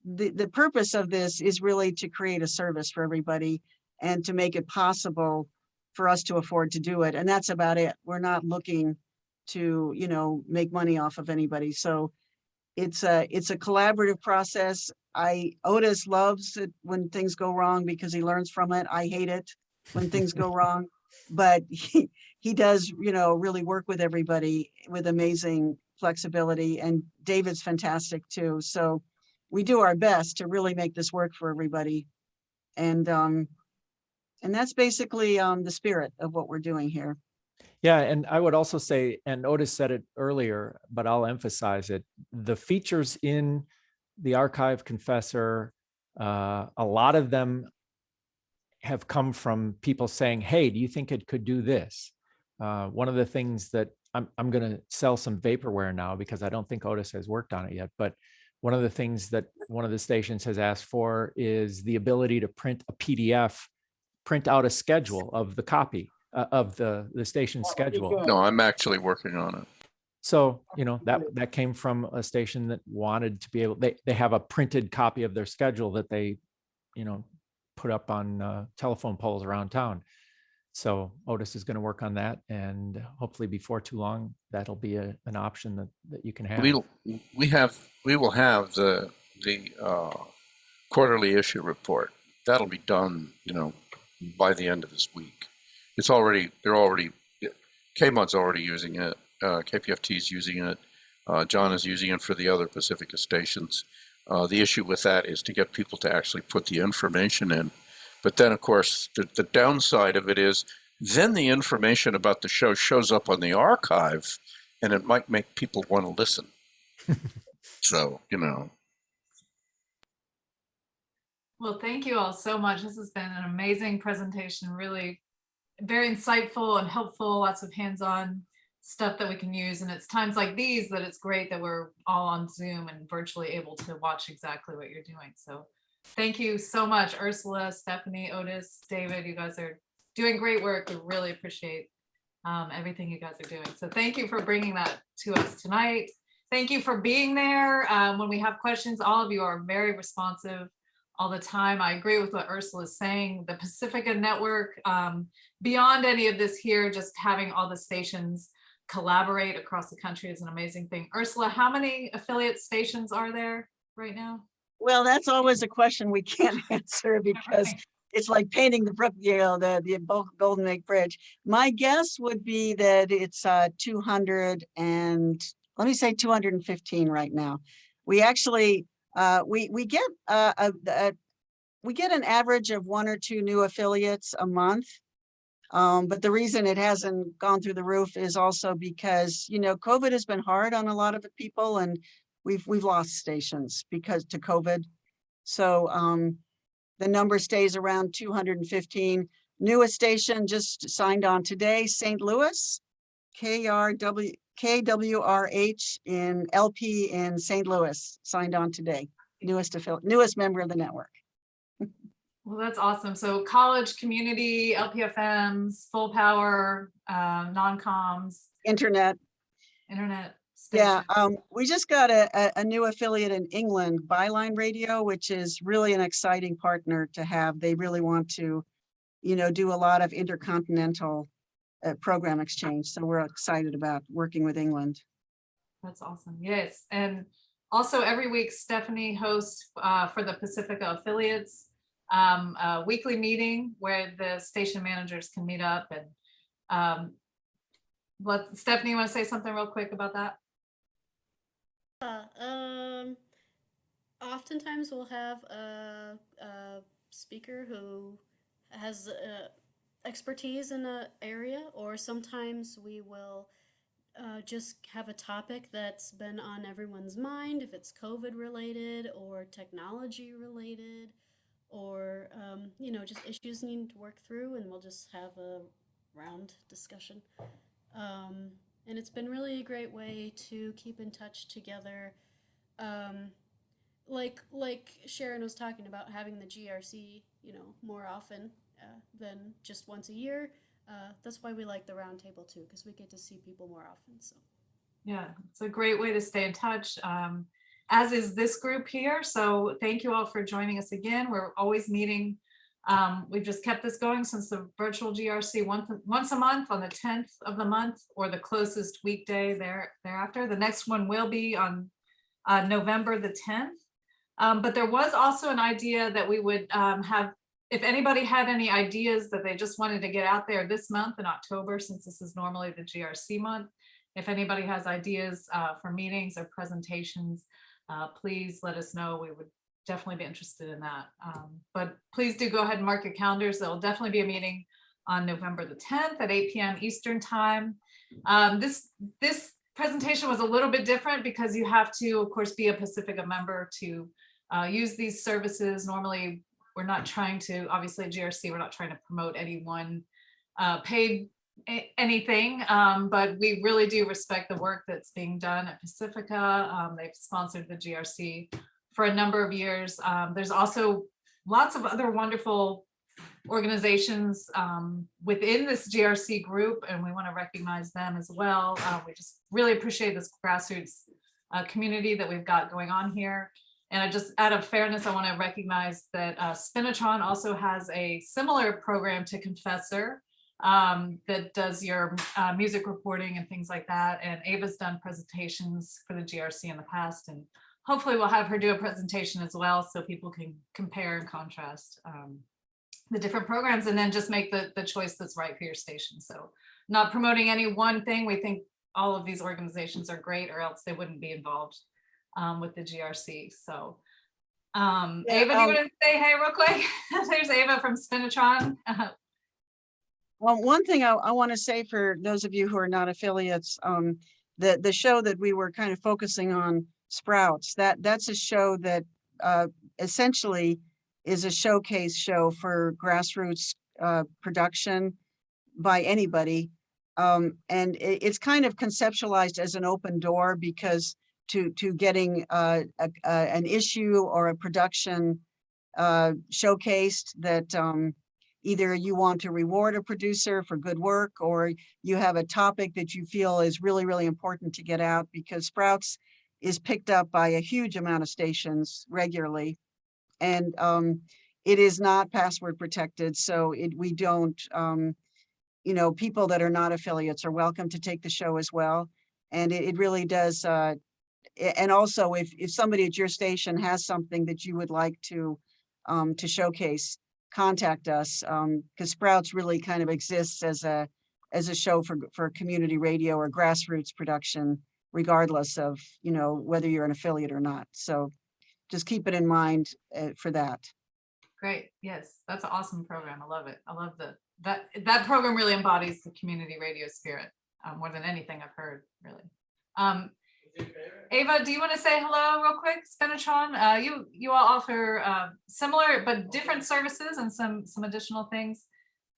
the purpose of this is really to create a service for everybody and to make it possible for us to afford to do it. And that's about it. We're not looking to, you know, make money off of anybody. So it's a collaborative process. Otis loves it when things go wrong because he learns from it. I hate it when things go wrong, but he does, you know, really work with everybody with amazing flexibility, and David's fantastic too. So we do our best to really make this work for everybody. And that's basically the spirit of what we're doing here. Yeah, and I would also say, and Otis said it earlier, but I'll emphasize it, the features in the archive confessor, a lot of them have come from people saying, hey, do you think it could do this? One of the things that I'm going to sell some vaporware now because I don't think Otis has worked on it yet, but one of the things that one of the stations has asked for is the ability to print a PDF, print out a schedule of the copy of the station schedule. No, I'm actually working on it. So, you know, that came from a station that wanted to be able, they have a printed copy of their schedule that they, you know, put up on telephone poles around town. So Otis is going to work on that, and hopefully before too long, that'll be an option that you can have. We will have the quarterly issue report. That'll be done, you know, by the end of this week. KMUD's already using it. KPFT's using it. John is using it for the other Pacifica stations. The issue with that is to get people to actually put the information in. But then, of course, the downside of it is then the information about the show shows up on the archive, and it might make people want to listen. So, you know. Well, thank you all so much. This has been an amazing presentation, really very insightful and helpful, lots of hands-on stuff that we can use. And it's times like these that it's great that we're all on Zoom and virtually able to watch exactly what you're doing. So thank you so much, Ursula, Stephanie, Otis, David. You guys are doing great work. We really appreciate everything you guys are doing. So thank you for bringing that to us tonight. Thank you for being there. When we have questions, all of you are very responsive all the time. I agree with what Ursula is saying. The Pacifica network, beyond any of this here, just having all the stations collaborate across the country is an amazing thing. Ursula, how many affiliate stations are there right now? Well, that's always a question we can't answer because it's like painting the brook, the Golden Gate Bridge. My guess would be that it's 200 and let me say 215 right now. We actually we get an average of 1 or 2 new affiliates a month. But the reason it hasn't gone through the roof is also because, you know, COVID has been hard on a lot of the people, and we've lost stations because to COVID. So the number stays around 215. Newest station just signed on today, St. Louis, KWRH in LP in St. Louis, signed on today. Newest member of the network. Well, that's awesome. So college, community, LPFMs, full power, non-coms. Internet. Station. Yeah, we just got a new affiliate in England, Byline Radio, which is really an exciting partner to have. They really want to, you know, do a lot of intercontinental program exchange. So we're excited about working with England. That's awesome. Yes. And also every week, Stephanie hosts for the Pacifica affiliates a weekly meeting where the station managers can meet up. And Stephanie, you want to say something real quick about that? Oftentimes we'll have a speaker who has expertise in an area, or sometimes we will just have a topic that's been on everyone's mind, if it's COVID related or technology related, or you know, just issues need to work through, and we'll just have a round discussion. And it's been really a great way to keep in touch together. Like Sharon was talking about, having the GRC, you know, more often than just once a year. That's why we like the roundtable too, because we get to see people more often. So yeah, it's a great way to stay in touch, as is this group here. So thank you all for joining us again. We're always meeting. We've just kept this going since the virtual GRC once a month on the 10th of the month, or the closest weekday thereafter. The next one will be on November the 10th. But there was also an idea that we would have, if anybody had any ideas that they just wanted to get out there this month in October, since this is normally the GRC month, if anybody has ideas for meetings or presentations, please let us know. We would definitely be interested in that. But please do go ahead and mark your calendars. There'll definitely be a meeting on November the 10th at 8 p.m. Eastern time. This presentation was a little bit different because you have to, of course, be a Pacifica member to use these services. Normally, we're not trying to, obviously at GRC, we're not trying to promote any one paid anything, but we really do respect the work that's being done at Pacifica. They've sponsored the GRC for a number of years. There's also lots of other wonderful organizations within this GRC group, and we want to recognize them as well. We just really appreciate this grassroots community that we've got going on here. And I just, out of fairness, I want to recognize that Spinitron also has a similar program to Confessor that does your music reporting and things like that. And Ava's done presentations for the GRC in the past, and hopefully we'll have her do a presentation as well, so people can compare and contrast the different programs, and then just make the choice that's right for your station. So not promoting any one thing. We think all of these organizations are great, or else they wouldn't be involved with the GRC. So Ava, do you want to say hey real quick? There's Ava from Spinitron. Well, one thing I want to say for those of you who are not affiliates, the show that we were kind of focusing on, Sprouts, that's a show that essentially is a showcase show for grassroots production by anybody. And it's kind of conceptualized as an open door, because to getting an issue or a production showcased that either you want to reward a producer for good work, or you have a topic that you feel is really, really important to get out, because Sprouts is picked up by a huge amount of stations regularly. And it is not password protected, so we don't, you know, people that are not affiliates are welcome to take the show as well. And it really does. And also, if somebody at your station has something that you would like to showcase, contact us, because Sprouts really kind of exists as a show for community radio or grassroots production, regardless of, you know, whether you're an affiliate or not. So just keep it in mind for that. Great. Yes, that's an awesome program. I love it. I love that program really embodies the community radio spirit more than anything I've heard, really. Ava, do you want to say hello real quick? Spinatron, you all offer similar but different services and some additional things.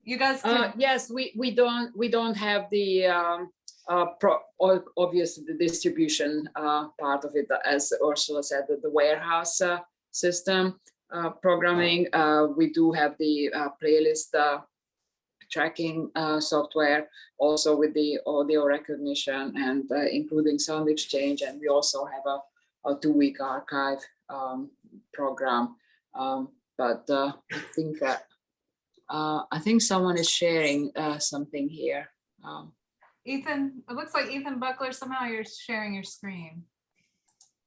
You guys can... Yes, we don't have the obvious the distribution part of it, as Ursula said, the warehouse system programming. We do have the playlist tracking software, also with the audio recognition and including sound exchange. And we also have a 2-week archive program. But I think someone is sharing something here. Ethan, it looks like Ethan Buckler, somehow you're sharing your screen.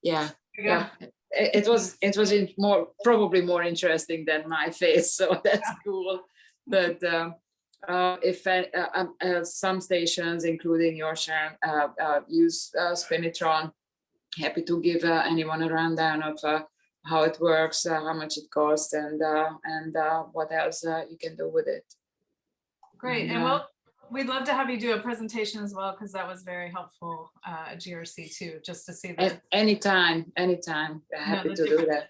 Yeah, There you go. yeah. It was probably more interesting than my face, so that's cool. But if some stations, including your Sharon, use Spinitron, happy to give anyone a rundown of how it works, how much it costs, and what else you can do with it. Great, and we'd love to have you do a presentation as well, because that was very helpful at GRC too, just to see that. Anytime, happy to do that.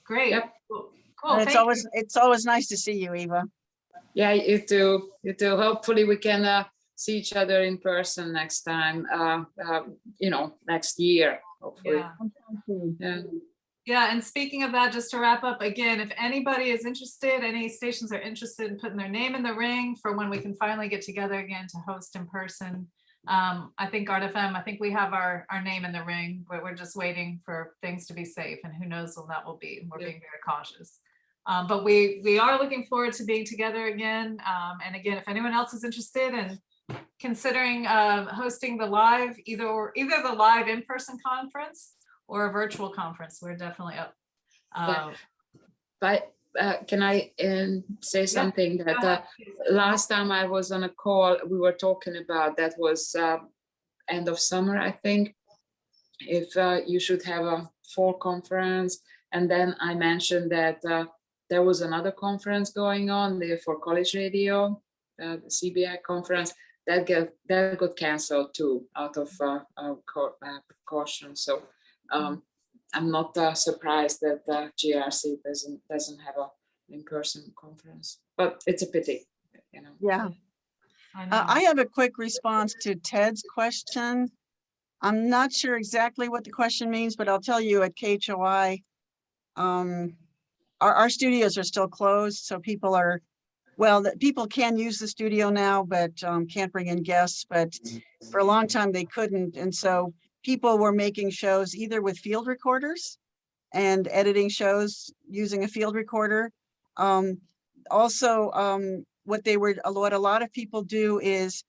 Great. Yep. Cool. And it's always nice to see you, Eva. Yeah, you too. Hopefully we can see each other in person next time, next year, hopefully. Yeah. Yeah, and speaking of that, just to wrap up, again, if anybody is interested, any stations are interested in putting their name in the ring for when we can finally get together again to host in person. I think Art FM, I think we have our name in the ring, but we're just waiting for things to be safe, and who knows when that will be. We're being very cautious. But we are looking forward to being together again. And again, if anyone else is interested in considering hosting the live, either the live in-person conference or a virtual conference, we're definitely up. But can I say something that last time I was on a call, we were talking about, that was end of summer, I think, if you should have a fall conference. And then I mentioned that there was another conference going on there for college radio, the CBI conference, that got canceled too, out of precaution. So I'm not surprised that GRC doesn't have an in-person conference, but it's a pity, you know. Yeah. I have a quick response to Ted's question. I'm not sure exactly what the question means, but I'll tell you at KHOI, our studios are still closed, so people can use the studio now, but can't bring in guests. But for a long time they couldn't, and so people were making shows either with field recorders and editing shows using a field recorder. Also, what a lot of people do is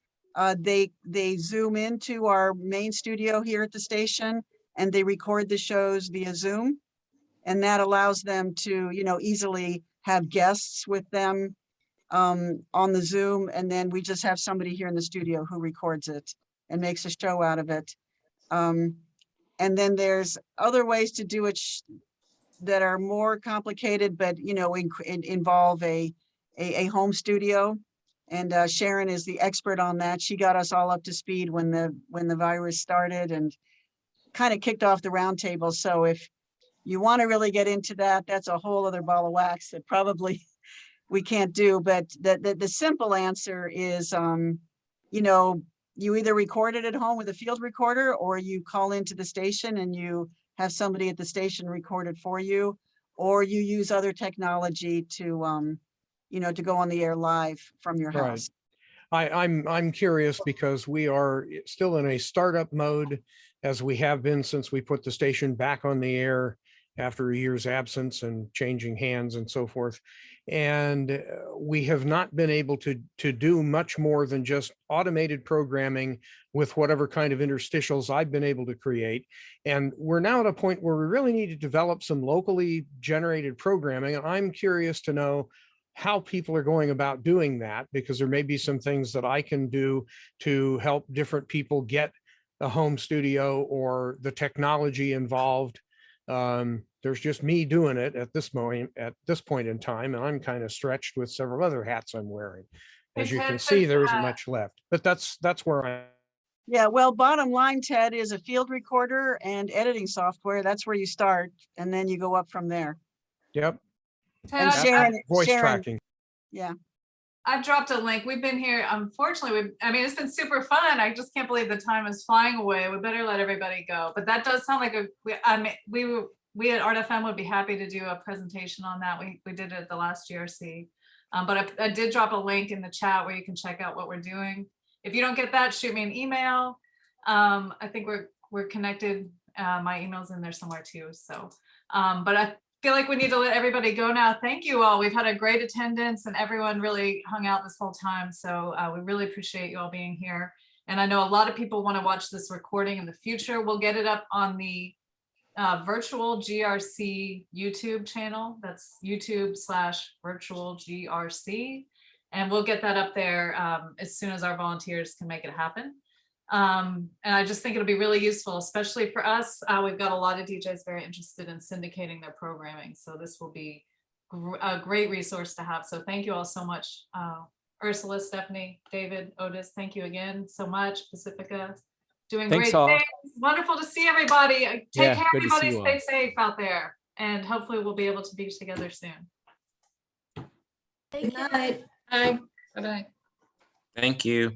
they zoom into our main studio here at the station, and they record the shows via Zoom, and that allows them to, easily have guests with them on the Zoom, and then we just have somebody here in the studio who records it and makes a show out of it. And then there's other ways to do it that are more complicated, but involve a home studio. And Sharon is the expert on that. She got us all up to speed when the virus started and kind of kicked off the roundtable. So if you want to really get into that, that's a whole other ball of wax that probably we can't do. But the simple answer is, you know, you either record it at home with a field recorder, or you call into the station and you have somebody at the station record it for you, or you use other technology to, you know, to go on the air live from your Right. house. I'm curious because we are still in a startup mode, as we have been since we put the station back on the air after a year's absence and changing hands and so forth. And we have not been able to do much more than just automated programming with whatever kind of interstitials I've been able to create. And we're now at a point where we really need to develop some locally generated programming. And I'm curious to know how people are going about doing that, because there may be some things that I can do to help different people get a home studio or the technology involved. There's just me doing it at this point in time, and I'm kind of stretched with several other hats I'm wearing. As you can see, there isn't much left, but that's where I. Yeah, well, bottom line, Ted, is a field recorder and editing software. That's where you start, and then you go up from there. Yep. And Sharon, voice Sharon, tracking. yeah. I've dropped a link. We've been here. Unfortunately, I mean, it's been super fun. I just can't believe the time is flying away. We better let everybody go. But that does sound like we at Art FM would be happy to do a presentation on that. We did it at the last GRC. But I did drop a link in the chat where you can check out what we're doing. If you don't get that, shoot me an email. I think we're connected. My email's in there somewhere too. So, but I feel like we need to let everybody go now. Thank you all. We've had a great attendance and everyone really hung out this whole time. So we really appreciate you all being here. And I know a lot of people want to watch this recording in the future. We'll get it up on the virtual GRC YouTube channel. That's YouTube/virtual GRC. And we'll get that up there as soon as our volunteers can make it happen. And I just think it'll be really useful, especially for us. We've got a lot of DJs very interested in syndicating their programming. So this will be a great resource to have. So thank you all so much. Ursula, Stephanie, David, Otis, thank you again so much. Pacifica, doing Thanks great all. things. Wonderful to see everybody. Take Yeah, care, good to see everybody. you all. Stay safe out there. And hopefully we'll be able to be together soon. Good night. Bye. Bye-bye. Thank you.